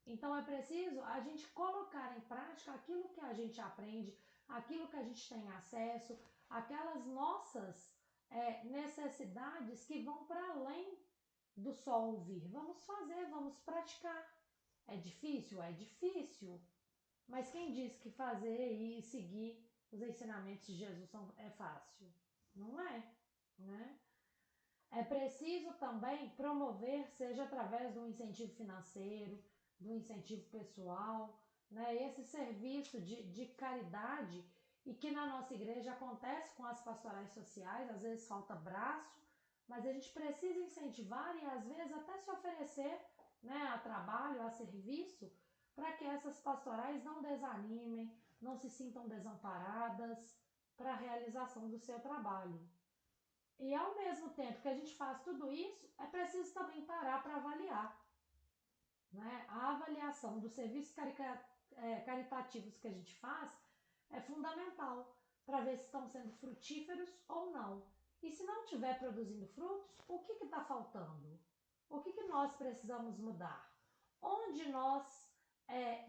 Então é preciso a gente colocar em prática aquilo que a gente aprende, aquilo que a gente tem acesso, aquelas nossas necessidades que vão para além do só ouvir. Vamos fazer, vamos praticar. É difícil? É difícil. Mas quem disse que fazer e seguir os ensinamentos de Jesus é fácil? Não é, né? É preciso também promover, seja através do incentivo financeiro, do incentivo pessoal, né? Esse serviço de caridade e que na nossa igreja acontece com as pastorais sociais, às vezes falta braço, mas a gente precisa incentivar e às vezes até se oferecer, né, a trabalho, a serviço, para que essas pastorais não desanimem, não se sintam desamparadas para a realização do seu trabalho. E ao mesmo tempo que a gente faz tudo isso, é preciso também parar para avaliar, né? A avaliação dos serviços caritativos que a gente faz é fundamental para ver se estão sendo frutíferos ou não. E se não estiver produzindo frutos, o que está faltando? O que nós precisamos mudar? Onde nós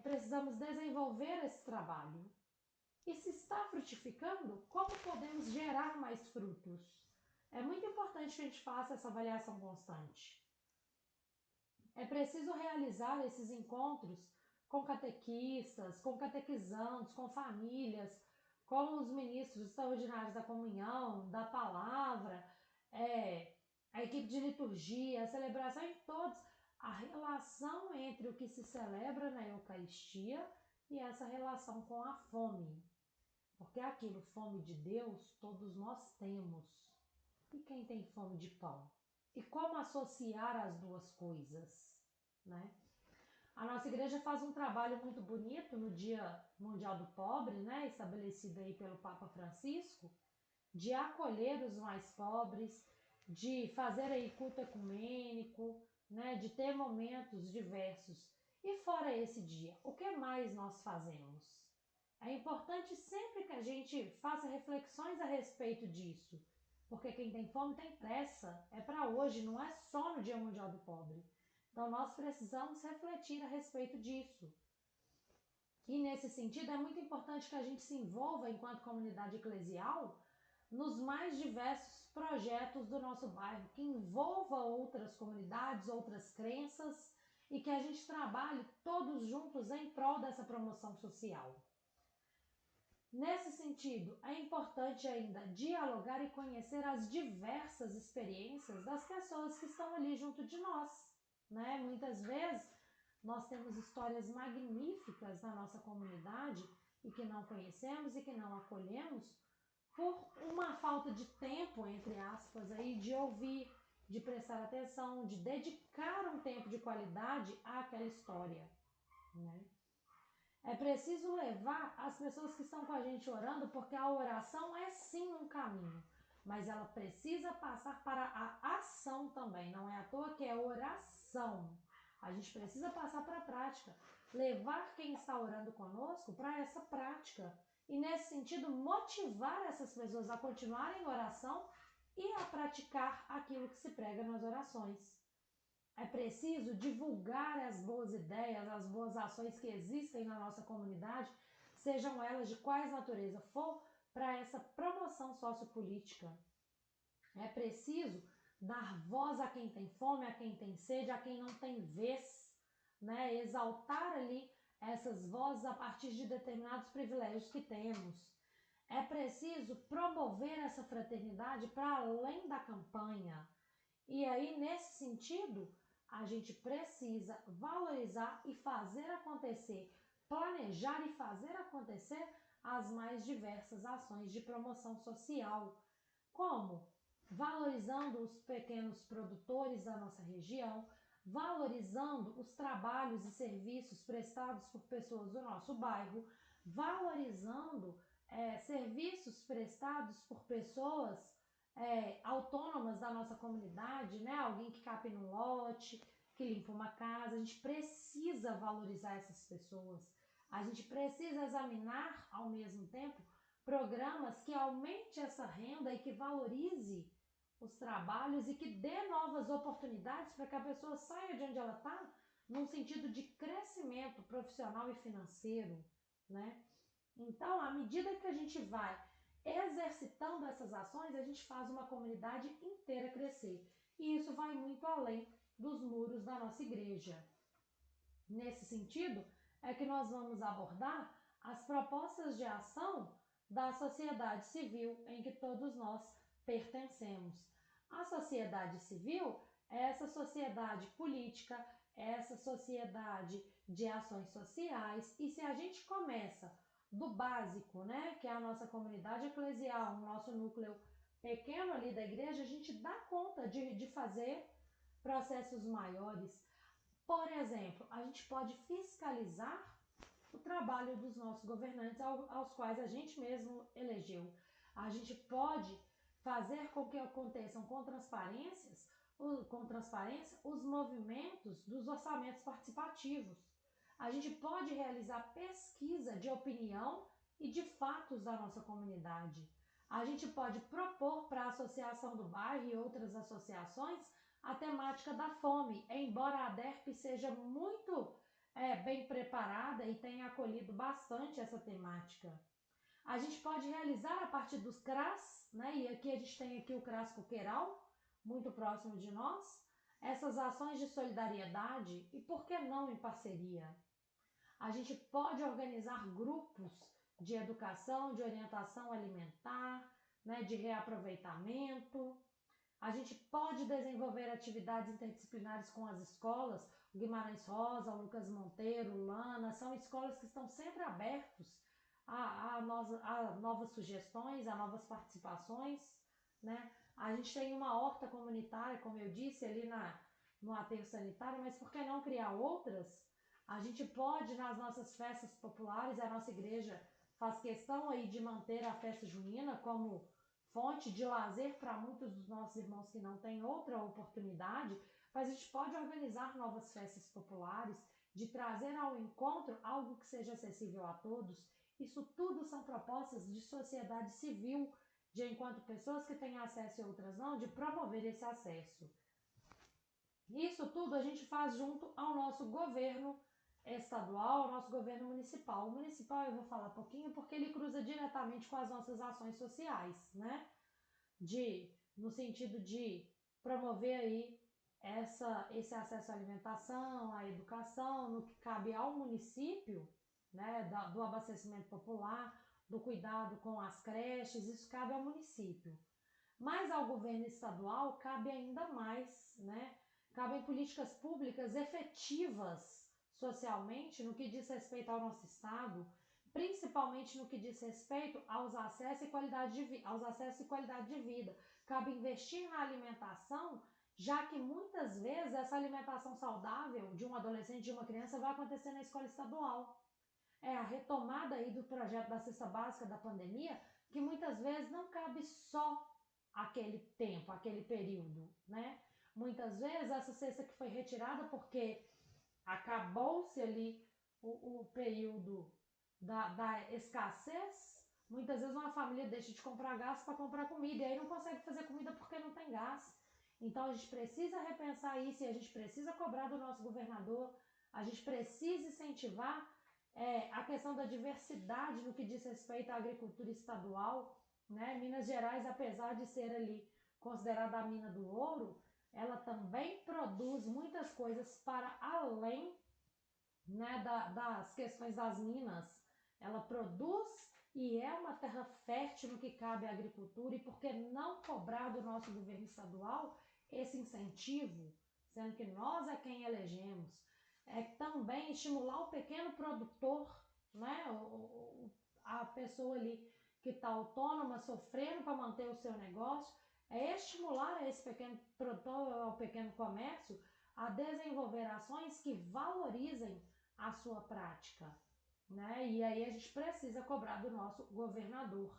precisamos desenvolver esse trabalho? E se está frutificando, como podemos gerar mais frutos? É muito importante que a gente faça essa avaliação constante. É preciso realizar esses encontros com catequistas, com catequizandos, com famílias, com os ministros extraordinários da comunhão, da palavra, a equipe de liturgia, a celebração em todos. A relação entre o que se celebra na Eucaristia e essa relação com a fome. Porque aquilo, fome de Deus, todos nós temos. E quem tem fome de pão? E como associar as duas coisas, né? A nossa igreja faz um trabalho muito bonito no Dia Mundial do Pobre, né? Estabelecido aí pelo Papa Francisco, de acolher os mais pobres, de fazer aí culto ecumênico, né? De ter momentos diversos. E fora esse dia, o que mais nós fazemos? É importante sempre que a gente faça reflexões a respeito disso, porque quem tem fome tem pressa, é para hoje, não é só no Dia Mundial do Pobre. Então nós precisamos refletir a respeito disso. E nesse sentido é muito importante que a gente se envolva enquanto comunidade eclesial nos mais diversos projetos do nosso bairro, que envolva outras comunidades, outras crenças e que a gente trabalhe todos juntos em prol dessa promoção social. Nesse sentido, é importante ainda dialogar e conhecer as diversas experiências das pessoas que estão ali junto de nós, né? Muitas vezes nós temos histórias magníficas na nossa comunidade e que não conhecemos e que não acolhemos por uma falta de tempo, entre aspas, aí, de ouvir, de prestar atenção, de dedicar um tempo de qualidade àquela história, né? É preciso levar as pessoas que estão com a gente orando, porque a oração é sim um caminho, mas ela precisa passar para a ação também. Não é à toa que é oração. A gente precisa passar para a prática, levar quem está orando conosco para essa prática. E nesse sentido, motivar essas pessoas a continuarem em oração e a praticar aquilo que se prega nas orações. É preciso divulgar as boas ideias, as boas ações que existem na nossa comunidade, sejam elas de quais natureza for, para essa promoção sociopolítica. É preciso dar voz a quem tem fome, a quem tem sede, a quem não tem vez, né? Exaltar ali essas vozes a partir de determinados privilégios que temos. É preciso promover essa fraternidade para além da campanha. E aí, nesse sentido, a gente precisa valorizar e fazer acontecer, planejar e fazer acontecer as mais diversas ações de promoção social. Como? Valorizando os pequenos produtores da nossa região, valorizando os trabalhos e serviços prestados por pessoas do nosso bairro, valorizando serviços prestados por pessoas autônomas da nossa comunidade, né? Alguém que cape num lote, que limpa uma casa. A gente precisa valorizar essas pessoas. A gente precisa examinar, ao mesmo tempo, programas que aumente essa renda e que valorize os trabalhos e que dê novas oportunidades para que a pessoa saia de onde ela está, num sentido de crescimento profissional e financeiro, né? Então, à medida que a gente vai exercitando essas ações, a gente faz uma comunidade inteira crescer. E isso vai muito além dos muros da nossa igreja. Nesse sentido, é que nós vamos abordar as propostas de ação da sociedade civil em que todos nós pertencemos. A sociedade civil é essa sociedade política, é essa sociedade de ações sociais, e se a gente começa do básico, né, que é a nossa comunidade eclesial, o nosso núcleo pequeno ali da igreja, a gente dá conta de fazer processos maiores. Por exemplo, a gente pode fiscalizar o trabalho dos nossos governantes aos quais a gente mesmo elegeu. A gente pode fazer com que aconteçam com transparência os movimentos dos orçamentos participativos. A gente pode realizar pesquisa de opinião e de fatos da nossa comunidade. A gente pode propor para a Associação do Bairro e outras associações a temática da fome, embora a DERP seja muito bem preparada e tenha acolhido bastante essa temática. A gente pode realizar a partir dos CRAS, né? E aqui a gente tem aqui o CRAS Coqueiral, muito próximo de nós, essas ações de solidariedade e por que não em parceria? A gente pode organizar grupos de educação, de orientação alimentar, né, de reaproveitamento. A gente pode desenvolver atividades interdisciplinares com as escolas, o Guimarães Rosa, o Lucas Monteiro, o Lana, são escolas que estão sempre abertos a novas sugestões, a novas participações, né? A gente tem uma horta comunitária, como eu disse, ali no aterro sanitário, mas por que não criar outras? A gente pode, nas nossas festas populares, a nossa igreja faz questão aí de manter a festa junina como fonte de lazer para muitos dos nossos irmãos que não têm outra oportunidade, mas a gente pode organizar novas festas populares, de trazer ao encontro algo que seja acessível a todos. Isso tudo são propostas de sociedade civil, de enquanto pessoas que têm acesso e outras não, de promover esse acesso. Isso tudo a gente faz junto ao nosso governo estadual, ao nosso governo municipal. O municipal eu vou falar um pouquinho porque ele cruza diretamente com as nossas ações sociais, né? No sentido de promover aí esse acesso à alimentação, à educação, no que cabe ao município, né? Do abastecimento popular, do cuidado com as creches, isso cabe ao município. Mas ao governo estadual cabe ainda mais, né? Cabem políticas públicas efetivas socialmente no que diz respeito ao nosso estado, principalmente no que diz respeito aos acessos e qualidade de vida. Cabe investir na alimentação, já que muitas vezes essa alimentação saudável de um adolescente, de uma criança, vai acontecer na escola estadual. É a retomada aí do projeto da cesta básica da pandemia, que muitas vezes não cabe só aquele tempo, aquele período, né? Muitas vezes essa cesta que foi retirada porque acabou-se ali o período da escassez, muitas vezes uma família deixa de comprar gás para comprar comida e aí não consegue fazer comida porque não tem gás. Então a gente precisa repensar isso e a gente precisa cobrar do nosso governador, a gente precisa incentivar a questão da diversidade no que diz respeito à agricultura estadual, né? Minas Gerais, apesar de ser ali considerada a mina do ouro, ela também produz muitas coisas para além, né, das questões das minas. Ela produz e é uma terra fértil no que cabe à agricultura, e por que não cobrar do nosso governo estadual esse incentivo, sendo que nós é quem elegemos? É também estimular o pequeno produtor, né, a pessoa ali que está autônoma, sofrendo para manter o seu negócio, é estimular esse pequeno produtor, ao pequeno comércio, a desenvolver ações que valorizem a sua prática, né? E aí a gente precisa cobrar do nosso governador.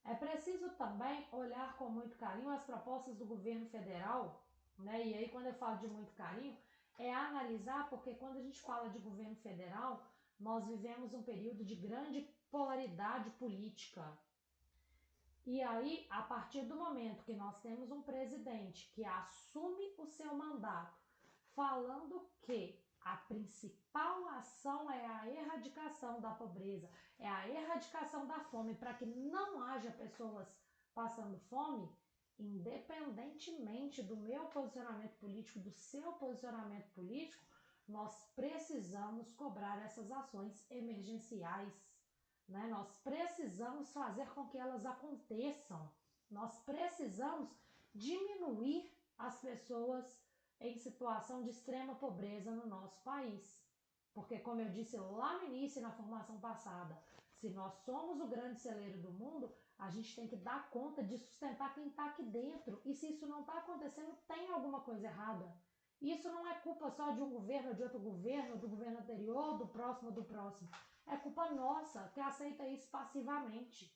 É preciso também olhar com muito carinho as propostas do governo federal, né? E aí quando eu falo de muito carinho, é analisar, porque quando a gente fala de governo federal, nós vivemos um período de grande polaridade política. E aí, a partir do momento que nós temos um presidente que assume o seu mandato, falando que a principal ação é a erradicação da pobreza, é a erradicação da fome, para que não haja pessoas passando fome, independentemente do meu posicionamento político, do seu posicionamento político, nós precisamos cobrar essas ações emergenciais, né? Nós precisamos fazer com que elas aconteçam, nós precisamos diminuir as pessoas em situação de extrema pobreza no nosso país. Porque, como eu disse lá no início, na formação passada, se nós somos o grande celeiro do mundo, a gente tem que dar conta de sustentar quem está aqui dentro. E se isso não está acontecendo, tem alguma coisa errada. Isso não é culpa só de um governo, de outro governo, do governo anterior, do próximo, do próximo. É culpa nossa que aceita isso passivamente.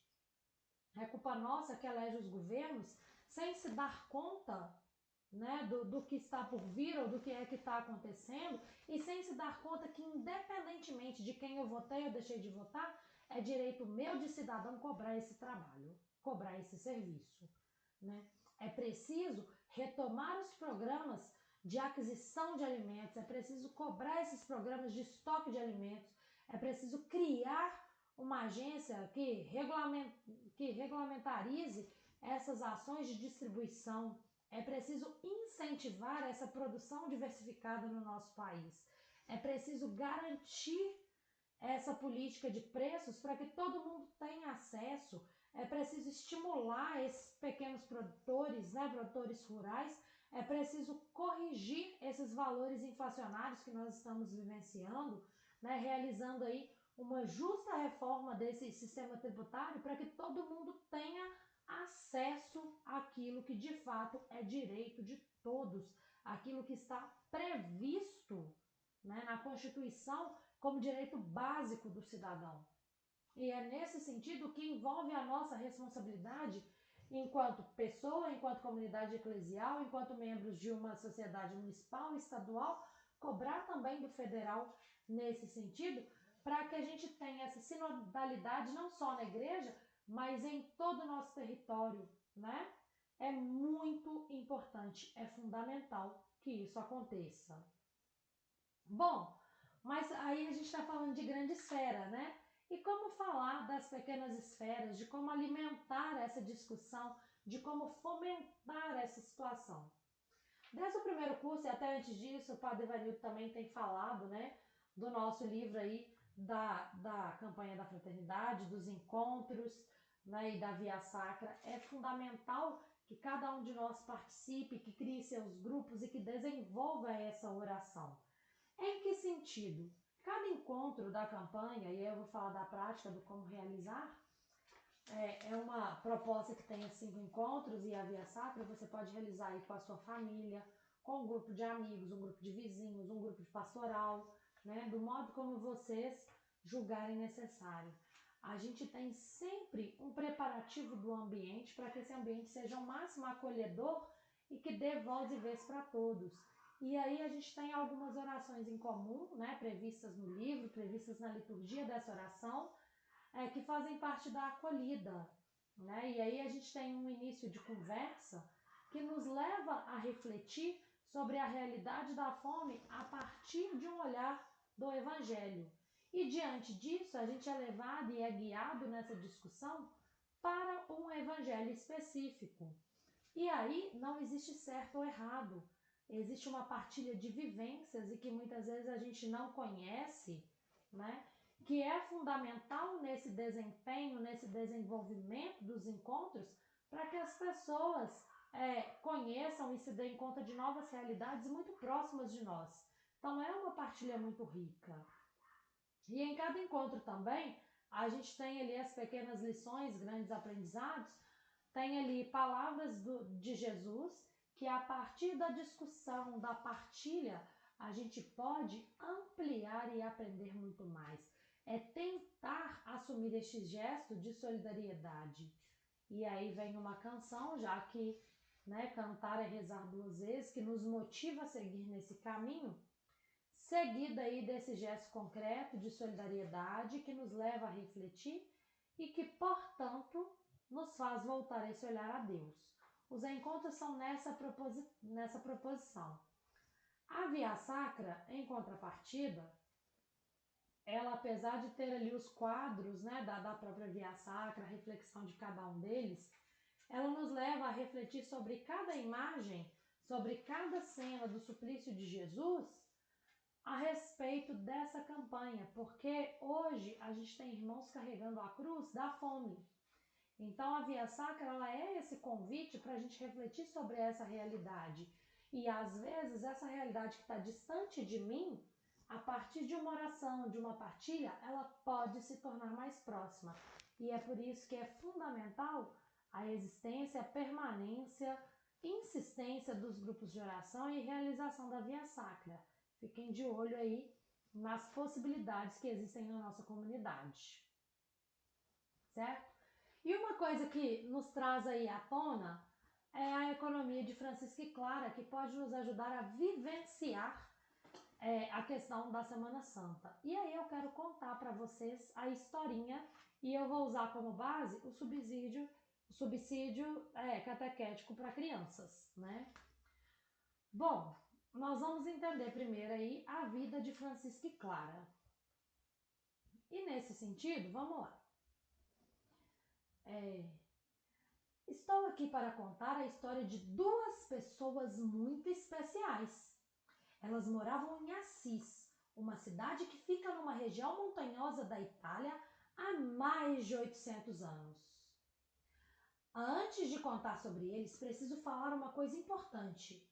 É culpa nossa que elege os governos sem se dar conta, né, do que está por vir ou do que é que está acontecendo e sem se dar conta que, independentemente de quem eu votei ou deixei de votar, é direito meu de cidadão cobrar esse trabalho, cobrar esse serviço, né? É preciso retomar os programas de aquisição de alimentos, é preciso cobrar esses programas de estoque de alimentos, é preciso criar uma agência que regulamentarize essas ações de distribuição. É preciso incentivar essa produção diversificada no nosso país. É preciso garantir essa política de preços para que todo mundo tenha acesso. É preciso estimular esses pequenos produtores, né, produtores rurais. É preciso corrigir esses valores inflacionários que nós estamos vivenciando, né, realizando aí uma justa reforma desse sistema tributário para que todo mundo tenha acesso àquilo que de fato é direito de todos, aquilo que está previsto, né, na Constituição como direito básico do cidadão. E é nesse sentido que envolve a nossa responsabilidade enquanto pessoa, enquanto comunidade eclesial, enquanto membros de uma sociedade municipal e estadual, cobrar também do federal nesse sentido, para que a gente tenha essa sinodalidade não só na igreja, mas em todo o nosso território, né? É muito importante, é fundamental que isso aconteça. Bom, mas aí a gente está falando de grande esfera, né? E como falar das pequenas esferas, de como alimentar essa discussão, de como fomentar essa situação. Desde o primeiro curso e até antes disso, o Padre Ivanildo também tem falado, né, do nosso livro aí, da campanha da fraternidade, dos encontros, né, e da Via Sacra. É fundamental que cada um de nós participe, que crie seus grupos e que desenvolva essa oração. Em que sentido? Cada encontro da campanha, e eu vou falar da prática, do como realizar, é uma proposta que tem 5 encontros e a Via Sacra você pode realizar aí com a sua família, com um grupo de amigos, um grupo de vizinhos, um grupo de pastoral, né? Do modo como vocês julgarem necessário. A gente tem sempre um preparativo do ambiente para que esse ambiente seja o máximo acolhedor e que dê voz e vez para todos. E aí a gente tem algumas orações em comum, né, previstas no livro, previstas na liturgia dessa oração, que fazem parte da acolhida, né? E aí a gente tem um início de conversa que nos leva a refletir sobre a realidade da fome a partir de um olhar do Evangelho. E diante disso, a gente é levado e é guiado nessa discussão para um Evangelho específico. E aí não existe certo ou errado. Existe uma partilha de vivências e que muitas vezes a gente não conhece, né? Que é fundamental nesse desempenho, nesse desenvolvimento dos encontros, para que as pessoas conheçam e se deem conta de novas realidades muito próximas de nós. Então é uma partilha muito rica. E em cada encontro também, a gente tem ali as pequenas lições, grandes aprendizados, tem ali palavras de Jesus, que a partir da discussão, da partilha, a gente pode ampliar e aprender muito mais. É tentar assumir este gesto de solidariedade. E aí vem uma canção, já que, né, cantar é rezar 2 vezes, que nos motiva a seguir nesse caminho, seguida aí desse gesto concreto de solidariedade que nos leva a refletir e que, portanto, nos faz voltar a esse olhar a Deus. Os encontros são nessa proposição. A Via Sacra, em contrapartida, ela, apesar de ter ali os quadros, né, da própria Via Sacra, a reflexão de cada um deles, ela nos leva a refletir sobre cada imagem, sobre cada cena do suplício de Jesus, a respeito dessa campanha, porque hoje a gente tem irmãos carregando a cruz da fome. Então a Via Sacra, ela é esse convite para a gente refletir sobre essa realidade. E às vezes essa realidade que está distante de mim, a partir de uma oração, de uma partilha, ela pode se tornar mais próxima. E é por isso que é fundamental a existência, a permanência, insistência dos grupos de oração e realização da Via Sacra. Fiquem de olho aí nas possibilidades que existem na nossa comunidade. Certo? E uma coisa que nos traz aí à tona é a economia de Francisco e Clara, que pode nos ajudar a vivenciar a questão da Semana Santa. E aí eu quero contar para vocês a historinha e eu vou usar como base o subsídio catequético para crianças, né? Bom, nós vamos entender primeiro aí a vida de Francisco e Clara. E nesse sentido, vamos lá. Estou aqui para contar a história de duas pessoas muito especiais. Elas moravam em Assis, uma cidade que fica numa região montanhosa da Itália há mais de 800 anos. Antes de contar sobre eles, preciso falar uma coisa importante.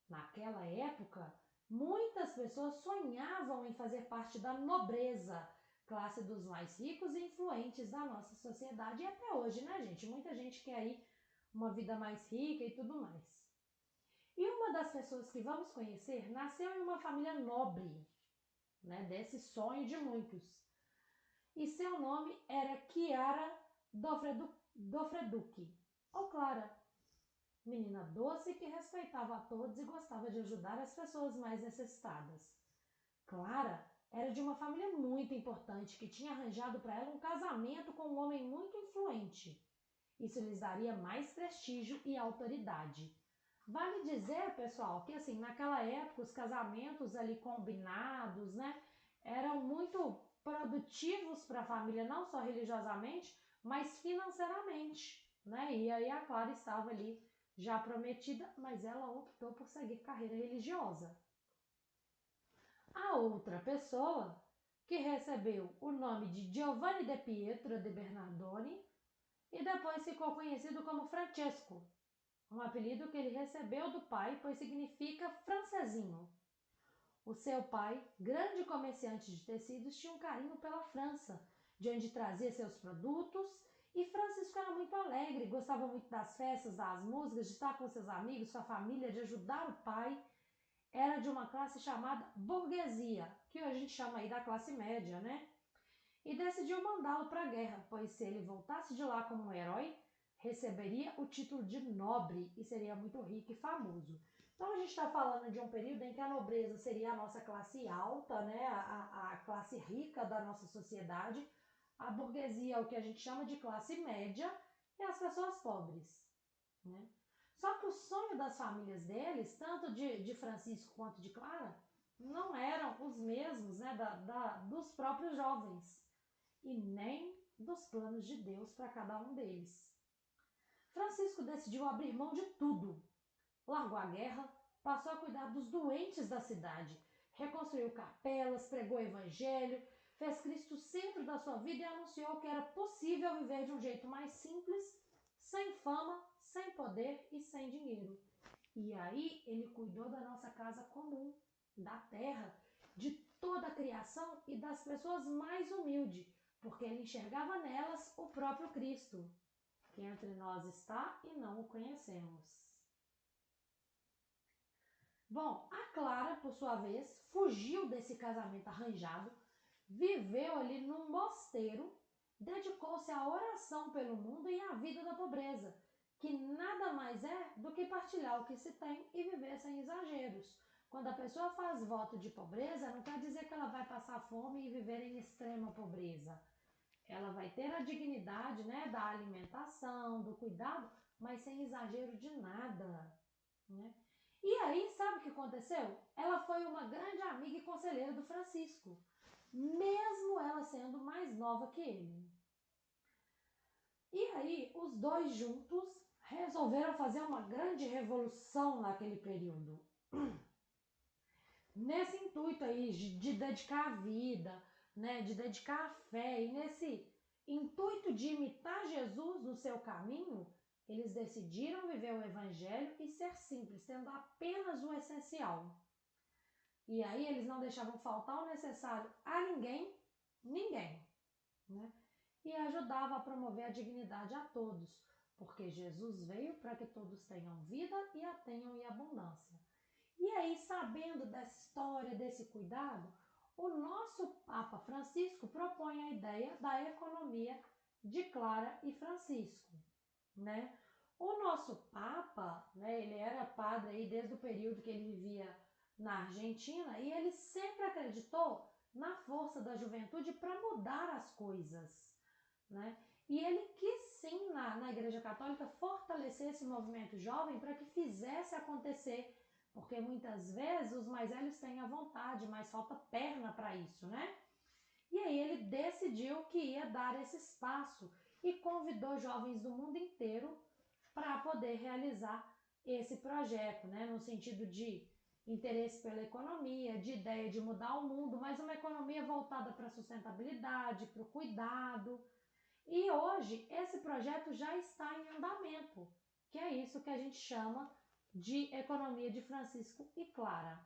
Naquela época, muitas pessoas sonhavam em fazer parte da nobreza, classe dos mais ricos e influentes da nossa sociedade, e até hoje, né, gente? Muita gente quer aí uma vida mais rica e tudo mais. E uma das pessoas que vamos conhecer nasceu em uma família nobre, né, desse sonho de muitos. E seu nome era Chiara Dofreducci, ou Clara. Menina doce que respeitava a todos e gostava de ajudar as pessoas mais necessitadas. Clara era de uma família muito importante que tinha arranjado para ela um casamento com um homem muito influente. Isso lhes daria mais prestígio e autoridade. Vale dizer, pessoal, que assim, naquela época os casamentos ali combinados, né, eram muito produtivos para a família, não só religiosamente, mas financeiramente, né? E aí a Clara estava ali já prometida, mas ela optou por seguir carreira religiosa. A outra pessoa, que recebeu o nome de Giovanni de Pietro de Bernardoni e depois ficou conhecido como Francesco, um apelido que ele recebeu do pai, pois significa francesinho. O seu pai, grande comerciante de tecidos, tinha um carinho pela França, de onde trazia seus produtos, e Francisco era muito alegre, gostava muito das festas, das músicas, de estar com seus amigos, sua família, de ajudar o pai. Era de uma classe chamada burguesia, que hoje a gente chama aí da classe média, né? E decidiu mandá-lo para a guerra, pois se ele voltasse de lá como um herói, receberia o título de nobre e seria muito rico e famoso. Então a gente está falando de um período em que a nobreza seria a nossa classe alta, né? a classe rica da nossa sociedade, a burguesia é o que a gente chama de classe média e as pessoas pobres, né? Só que o sonho das famílias deles, tanto de Francisco quanto de Clara, não eram os mesmos, né, dos próprios jovens e nem dos planos de Deus para cada um deles. Francisco decidiu abrir mão de tudo. Largou a guerra, passou a cuidar dos doentes da cidade, reconstruiu capelas, pregou o evangelho, fez Cristo o centro da sua vida e anunciou que era possível viver de um jeito mais simples, sem fama, sem poder e sem dinheiro. E aí ele cuidou da nossa casa comum, da terra, de toda a criação e das pessoas mais humildes, porque ele enxergava nelas o próprio Cristo, que entre nós está e não o conhecemos. Bom, a Clara, por sua vez, fugiu desse casamento arranjado, viveu ali num mosteiro, dedicou-se à oração pelo mundo e à vida da pobreza, que nada mais é do que partilhar o que se tem e viver sem exageros. Quando a pessoa faz voto de pobreza, não quer dizer que ela vai passar fome e viver em extrema pobreza. ela vai ter a dignidade, né, da alimentação, do cuidado, mas sem exagero de nada, né? E aí, sabe o que aconteceu? Ela foi uma grande amiga e conselheira do Francisco, mesmo ela sendo mais nova que ele. E aí, os dois juntos resolveram fazer uma grande revolução naquele período. Nesse intuito aí de dedicar a vida, né, de dedicar a fé, e nesse intuito de imitar Jesus no seu caminho, eles decidiram viver o evangelho e ser simples, tendo apenas o essencial. E aí eles não deixavam faltar o necessário a ninguém, né? E ajudava a promover a dignidade a todos, porque Jesus veio para que todos tenham vida e a tenham em abundância. E aí, sabendo dessa história, desse cuidado, o nosso Papa Francisco propõe a ideia da economia de Clara e Francisco, né? O nosso Papa, né, ele era padre aí desde o período que ele vivia na Argentina e ele sempre acreditou na força da juventude para mudar as coisas, né? E ele quis sim, na Igreja Católica, fortalecer esse movimento jovem para que fizesse acontecer, porque muitas vezes os mais velhos têm a vontade, mas falta perna para isso, né? E aí ele decidiu que ia dar esse espaço e convidou jovens do mundo inteiro para poder realizar esse projeto, né? No sentido de interesse pela economia, de ideia de mudar o mundo, mas uma economia voltada para a sustentabilidade, para o cuidado. E hoje esse projeto já está em andamento, que é isso que a gente chama de economia de Francisco e Clara.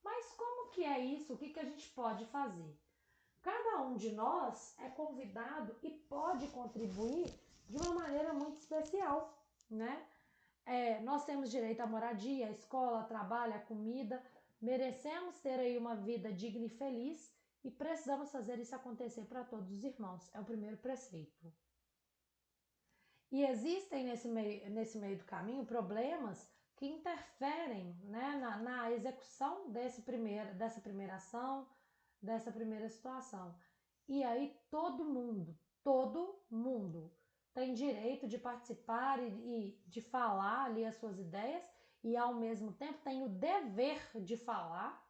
Mas como que é isso? O que a gente pode fazer? Cada um de nós é convidado e pode contribuir de uma maneira muito especial, né? Nós temos direito à moradia, à escola, trabalho, à comida, merecemos ter aí uma vida digna e feliz e precisamos fazer isso acontecer para todos os irmãos. É o primeiro preceito. E existem nesse meio do caminho problemas que interferem, né, na execução dessa primeira ação, dessa primeira situação. E aí todo mundo tem direito de participar e de falar ali as suas ideias e ao mesmo tempo tem o dever de falar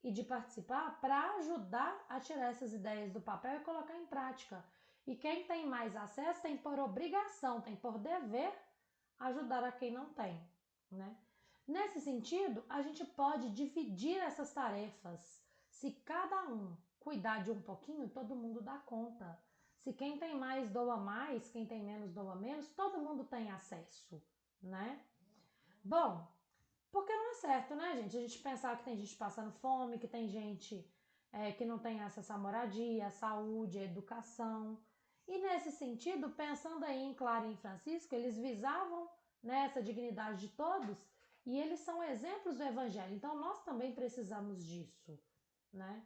e de participar para ajudar a tirar essas ideias do papel e colocar em prática. E quem tem mais acesso tem por obrigação, tem por dever ajudar a quem não tem, né? Nesse sentido, a gente pode dividir essas tarefas. Se cada um cuidar de um pouquinho, todo mundo dá conta. Se quem tem mais doa mais, quem tem menos doa menos, todo mundo tem acesso, né? Bom, porque não é certo, né, gente? A gente pensar que tem gente passando fome, que tem gente que não tem acesso à moradia, à saúde, à educação. E nesse sentido, pensando aí em Clara e em Francisco, eles visavam, né, essa dignidade de todos e eles são exemplos do evangelho. Então nós também precisamos disso, né?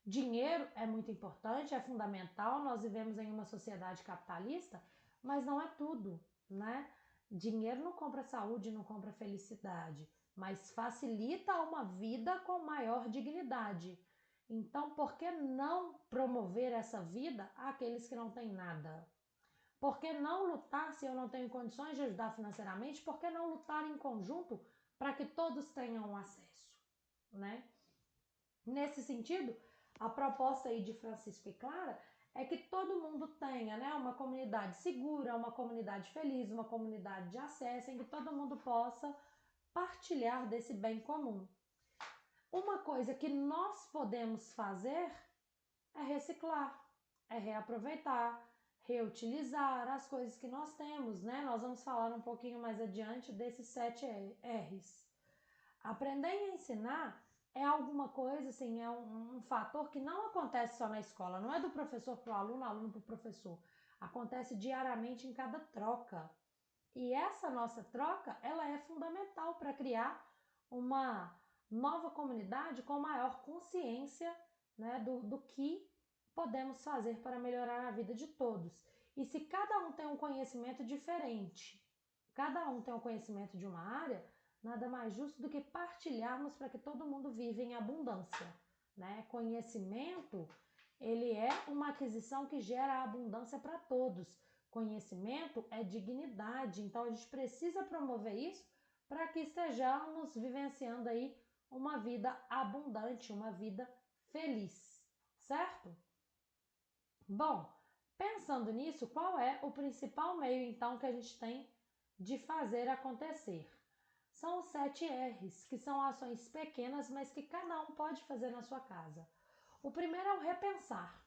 Dinheiro é muito importante, é fundamental. Nós vivemos em uma sociedade capitalista, mas não é tudo, né? Dinheiro não compra saúde, não compra felicidade, mas facilita uma vida com maior dignidade. Então, por que não promover essa vida àqueles que não têm nada? Por que não lutar se eu não tenho condições de ajudar financeiramente? Por que não lutar em conjunto para que todos tenham acesso, né? Nesse sentido, a proposta aí de Francisco e Clara é que todo mundo tenha, né, uma comunidade segura, uma comunidade feliz, uma comunidade de acesso em que todo mundo possa partilhar desse bem comum. Uma coisa que nós podemos fazer é reciclar, é reaproveitar, reutilizar as coisas que nós temos, né? Nós vamos falar um pouquinho mais adiante desses 7 R's. Aprender e ensinar é alguma coisa, assim, é um fator que não acontece só na escola, não é do professor para o aluno, aluno para o professor. Acontece diariamente em cada troca. E essa nossa troca, ela é fundamental para criar uma nova comunidade com maior consciência, né, do que podemos fazer para melhorar a vida de todos. E se cada um tem um conhecimento diferente, cada um tem um conhecimento de uma área, nada mais justo do que partilharmos para que todo mundo viva em abundância, né? Conhecimento, ele é uma aquisição que gera abundância para todos. Conhecimento é dignidade, então a gente precisa promover isso para que estejamos vivenciando aí uma vida abundante, uma vida feliz, certo? Bom, pensando nisso, qual é o principal meio então que a gente tem de fazer acontecer? São os 7 R's, que são ações pequenas, mas que cada um pode fazer na sua casa. O primeiro é o repensar.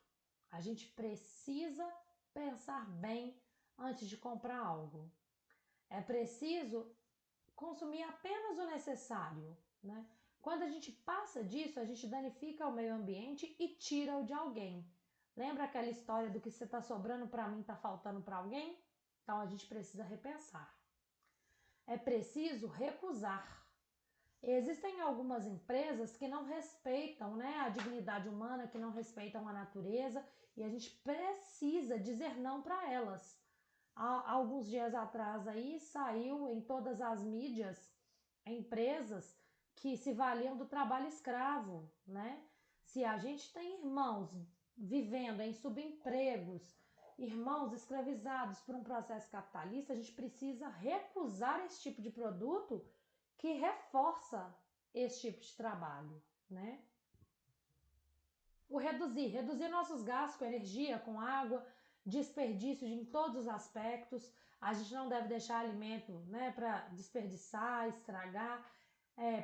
A gente precisa pensar bem antes de comprar algo. É preciso consumir apenas o necessário, né? Quando a gente passa disso, a gente danifica o meio ambiente e tira o de alguém. Lembra aquela história do que você está sobrando para mim, está faltando para alguém? Então a gente precisa repensar. É preciso recusar. Existem algumas empresas que não respeitam, né, a dignidade humana, que não respeitam a natureza, e a gente precisa dizer não para elas. Há alguns dias atrás aí saiu em todas as mídias empresas que se valiam do trabalho escravo, né? Se a gente tem irmãos vivendo em subempregos, irmãos escravizados por um processo capitalista, a gente precisa recusar esse tipo de produto que reforça esse tipo de trabalho, né? O reduzir nossos gastos com energia, com água, desperdício em todos os aspectos. A gente não deve deixar alimento, né, para desperdiçar, estragar,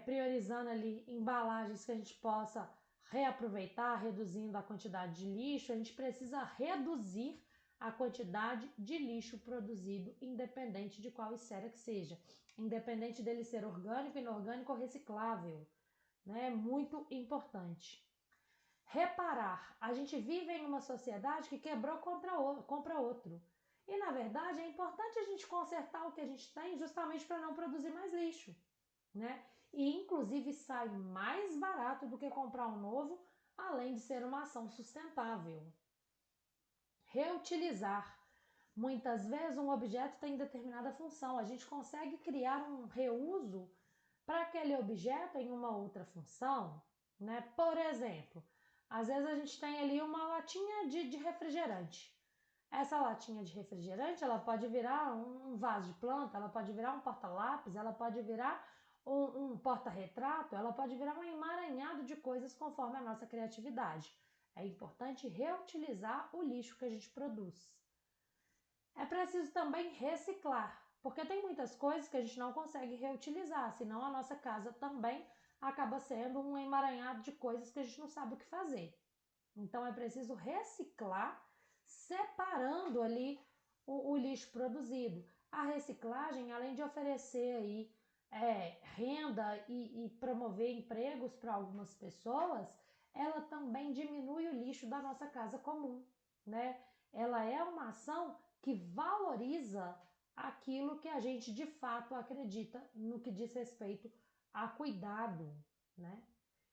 priorizando ali embalagens que a gente possa reaproveitar, reduzindo a quantidade de lixo. A gente precisa reduzir a quantidade de lixo produzido, independente de qual esfera que seja, independente dele ser orgânico, inorgânico ou reciclável, né? Muito importante. Reparar, a gente vive em uma sociedade que quebrou compra outro. E na verdade é importante a gente consertar o que a gente tem justamente para não produzir mais lixo, né? E inclusive sai mais barato do que comprar um novo, além de ser uma ação sustentável. Reutilizar. Muitas vezes um objeto tem determinada função, a gente consegue criar um reuso para aquele objeto em uma outra função, né? Por exemplo, às vezes a gente tem ali uma latinha de refrigerante. Essa latinha de refrigerante, ela pode virar um vaso de planta, ela pode virar um porta-lápis, ela pode virar um porta-retrato, ela pode virar um emaranhado de coisas conforme a nossa criatividade. É importante reutilizar o lixo que a gente produz. É preciso também reciclar, porque tem muitas coisas que a gente não consegue reutilizar, senão a nossa casa também acaba sendo um emaranhado de coisas que a gente não sabe o que fazer. Então é preciso reciclar, separando ali o lixo produzido. A reciclagem, além de oferecer aí renda e promover empregos para algumas pessoas, ela também diminui o lixo da nossa casa comum, né? Ela é uma ação que valoriza aquilo que a gente de fato acredita no que diz respeito a cuidado, né?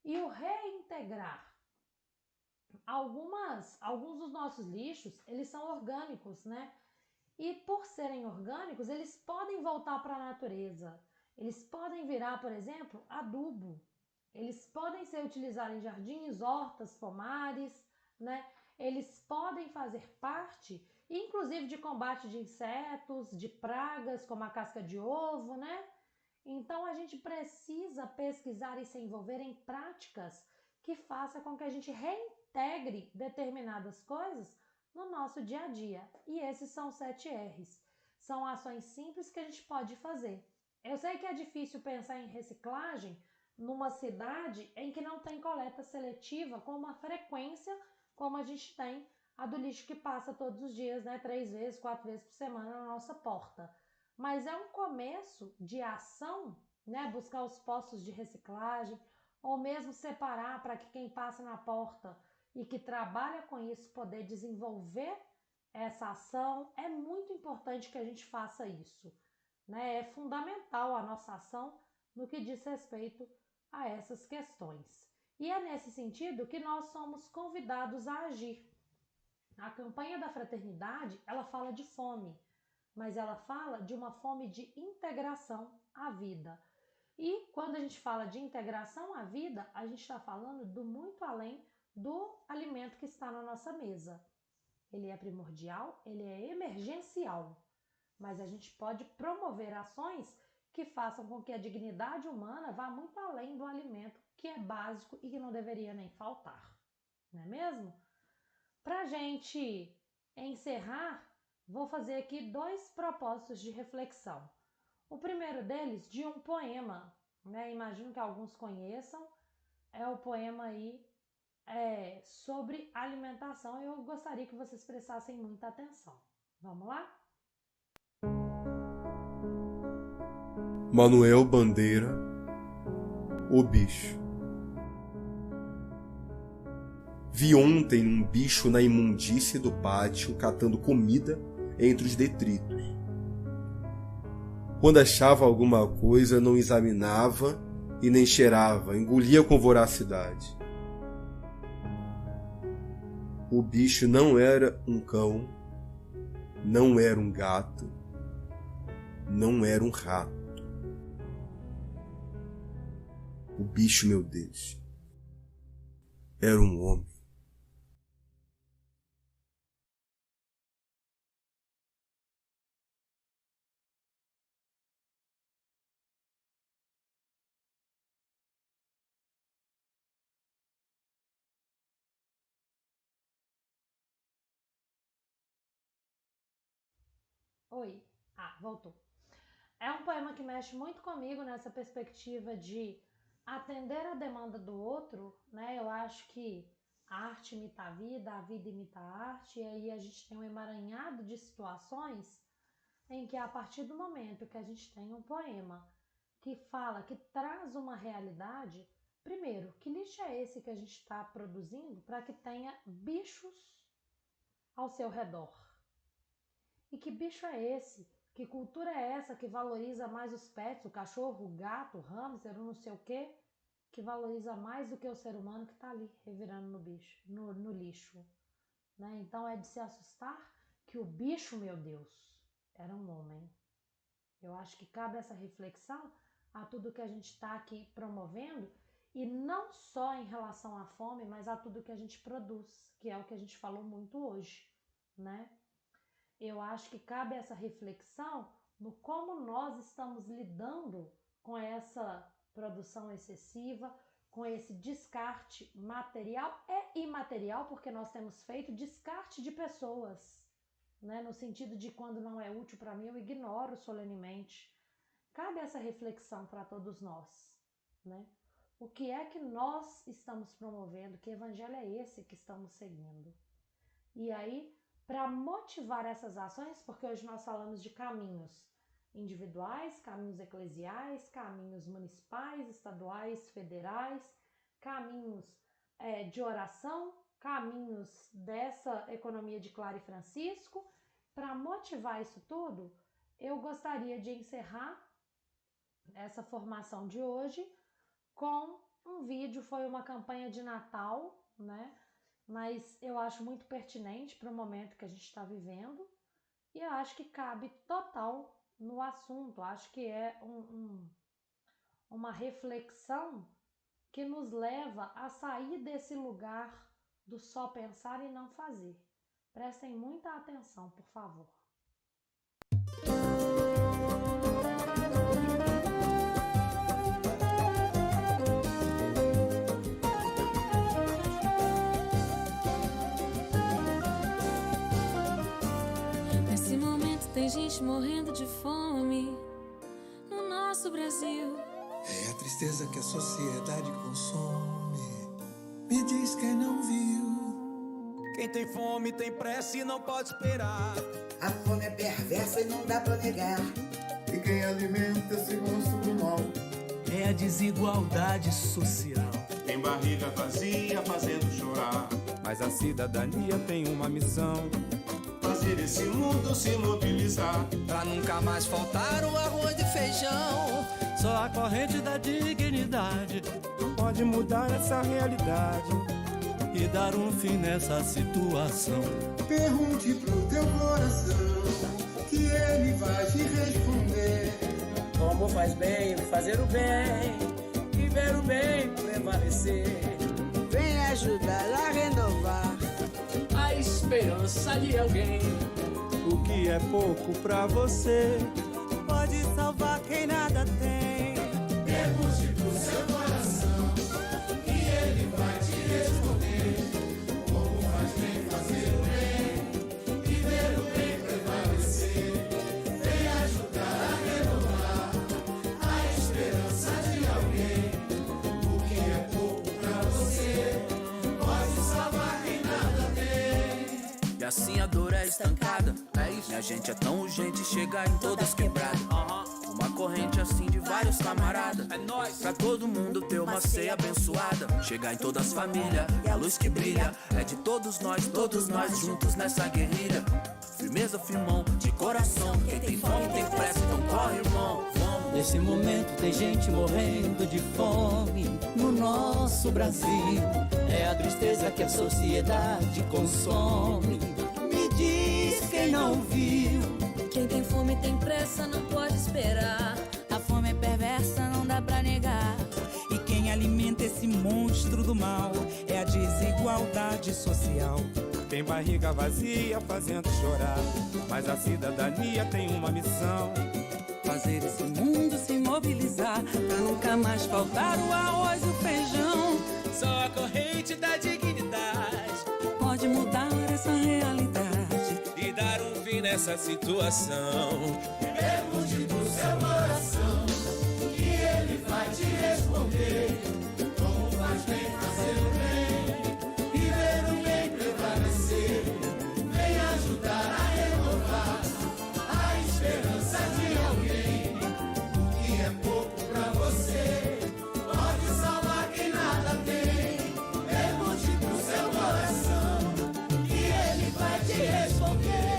E o reintegrar. Alguns dos nossos lixos, eles são orgânicos, né? E por serem orgânicos, eles podem voltar para a natureza. Eles podem virar, por exemplo, adubo. Eles podem ser utilizados em jardins, hortas, pomares, né? Eles podem fazer parte, inclusive, de combate de insetos, de pragas, como a casca de ovo, né? Então, a gente precisa pesquisar e se envolver em práticas que façam com que a gente reintegre determinadas coisas no nosso dia a dia. E esses são os 7 R's. São ações simples que a gente pode fazer. Eu sei que é difícil pensar em reciclagem numa cidade em que não tem coleta seletiva com uma frequência como a gente tem a do lixo que passa todos os dias, né? 3 vezes, 4 vezes por semana na nossa porta. Mas é um começo de ação, né? Buscar os postos de reciclagem ou mesmo separar para que quem passa na porta e que trabalha com isso poder desenvolver essa ação. É muito importante que a gente faça isso, né? É fundamental a nossa ação no que diz respeito a essas questões. E é nesse sentido que nós somos convidados a agir. A campanha da fraternidade, ela fala de fome, mas ela fala de uma fome de integração à vida. E quando a gente fala de integração à vida, a gente está falando do muito além do alimento que está na nossa mesa. Ele é primordial, ele é emergencial, mas a gente pode promover ações que façam com que a dignidade humana vá muito além do alimento que é básico e que não deveria nem faltar, não é mesmo? Para a gente encerrar, vou fazer aqui 2 propósitos de reflexão. O primeiro deles de um poema, né? Imagino que alguns conheçam, é o poema aí sobre alimentação e eu gostaria que vocês prestassem muita atenção. Vamos lá? Manuel Bandeira, O Bicho. Vi ontem um bicho na imundície do pátio catando comida entre os detritos. Quando achava alguma coisa, não examinava e nem cheirava, engolia com voracidade. O bicho não era um cão, não era um gato, não era um rato. O bicho, meu Deus, era um homem. Oi. Voltou. É um poema que mexe muito comigo nessa perspectiva de atender a demanda do outro, né? Eu acho que a arte imita a vida imita a arte, e aí a gente tem um emaranhado de situações em que a partir do momento que a gente tem um poema que fala, que traz uma realidade, primeiro, que lixo é esse que a gente está produzindo para que tenha bichos ao seu redor? E que bicho é esse? Que cultura é essa que valoriza mais os pets, o cachorro, o gato, o hamster, o não sei o quê, que valoriza mais do que o ser humano que está ali revirando no lixo? Né? Então é de se assustar que o bicho, meu Deus, era um homem. Eu acho que cabe essa reflexão a tudo que a gente está aqui promovendo, e não só em relação à fome, mas a tudo que a gente produz, que é o que a gente falou muito hoje, né? Eu acho que cabe essa reflexão no como nós estamos lidando com essa produção excessiva, com esse descarte material e imaterial, porque nós temos feito descarte de pessoas, né? No sentido de quando não é útil para mim, eu ignoro solenemente. Cabe essa reflexão para todos nós, né? O que é que nós estamos promovendo? Que evangelho é esse que estamos seguindo? E aí, para motivar essas ações, porque hoje nós falamos de caminhos individuais, caminhos eclesiais, caminhos municipais, estaduais, federais, caminhos de oração, caminhos dessa economia de Clara e Francisco. Para motivar isso tudo, eu gostaria de encerrar essa formação de hoje com um vídeo. Foi uma campanha de Natal, né? Mas eu acho muito pertinente para o momento que a gente está vivendo, e eu acho que cabe total no assunto. Acho que é uma reflexão que nos leva a sair desse lugar do só pensar e não fazer. Prestem muita atenção, por favor. Tem gente morrendo de fome no nosso Brasil. É a tristeza que a sociedade consome. Me diz quem não viu. Quem tem fome tem pressa e não pode esperar. A fome é perversa e não dá pra negar. E quem alimenta esse monstro do mal É a desigualdade social. Tem barriga vazia fazendo chorar. Mas a cidadania tem uma missão: fazer esse mundo se mobilizar. Pra nunca mais faltar o arroz e feijão. Só a corrente da dignidade pode mudar essa realidade e dar um fim nessa situação. Pergunte pro teu coração, que ele vai te responder. Como faz bem fazer o bem e ver o bem prevalecer. Vem ajudar a renovar a esperança de alguém. O que é pouco pra você pode salvar quem nada tem. Pergunte pro seu coração e ele vai te responder. Como faz bem fazer o bem e ver o bem prevalecer. Vem ajudar a renovar a esperança de alguém. O que é pouco pra você pode salvar quem nada tem. E assim a dor é estancada. Minha gente é tão urgente chegar em todas quebradas. Uma corrente assim de vários camaradas. É nóis. Pra todo mundo ter uma ceia abençoada. Chegar em todas as famílias e a luz que brilha é de todos nós juntos nessa guerrilha. Firmeza, firmão, de coração. Quem tem fome tem pressa, então corre, irmão. Vamos. Nesse momento tem gente morrendo de fome no nosso Brasil. É a tristeza que a sociedade consome. Me diz quem não viu. Quem tem fome tem pressa, não pode esperar. A fome é perversa, não dá pra negar. E quem alimenta esse monstro do mal é a desigualdade social. Tem barriga vazia fazendo chorar, mas a cidadania tem uma missão: fazer esse mundo se mobilizar pra nunca mais faltar o arroz e o feijão. Só a corrente da dignidade pode mudar essa realidade e dar um fim nessa situação. Pergunte pro seu coração que ele vai te responder. Como faz bem fazer o bem e ver o bem prevalecer. Vem ajudar a renovar a esperança de alguém. O que é pouco pra você pode salvar quem nada tem. Pergunte pro seu coração que ele vai te responder.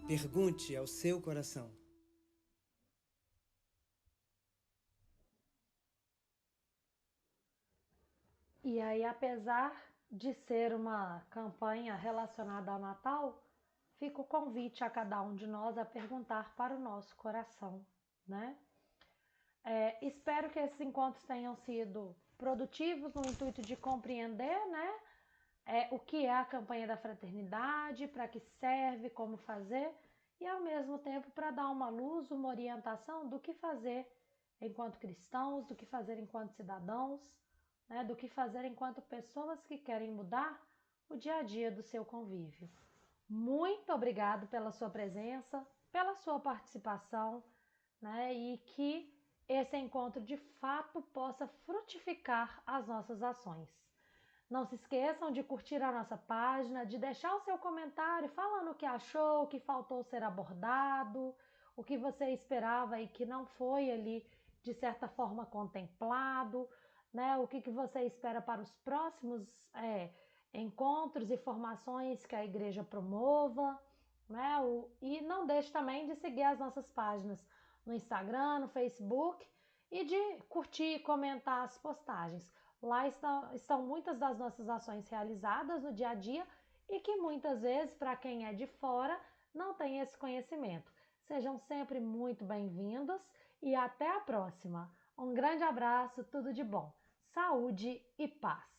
Pergunte ao seu coração. E aí, apesar de ser uma campanha relacionada ao Natal, fica o convite a cada um de nós a perguntar para o nosso coração, né? Espero que esses encontros tenham sido produtivos no intuito de compreender, né? O que é a campanha da fraternidade, para que serve, como fazer, e ao mesmo tempo para dar uma luz, uma orientação do que fazer enquanto cristãos, do que fazer enquanto cidadãos, né, do que fazer enquanto pessoas que querem mudar o dia a dia do seu convívio. Muito obrigado pela sua presença, pela sua participação, né, e que esse encontro de fato possa frutificar as nossas ações. Não se esqueçam de curtir a nossa página, de deixar o seu comentário falando o que achou, o que faltou ser abordado, o que você esperava e que não foi ali, de certa forma, contemplado, né? O que você espera para os próximos encontros e formações que a igreja promova, né? E não deixe também de seguir as nossas páginas no Instagram, no Facebook e de curtir e comentar as postagens. Lá estão muitas das nossas ações realizadas no dia a dia e que muitas vezes, para quem é de fora, não tem esse conhecimento. Sejam sempre muito bem-vindos e até a próxima. Um grande abraço, tudo de bom, saúde e paz.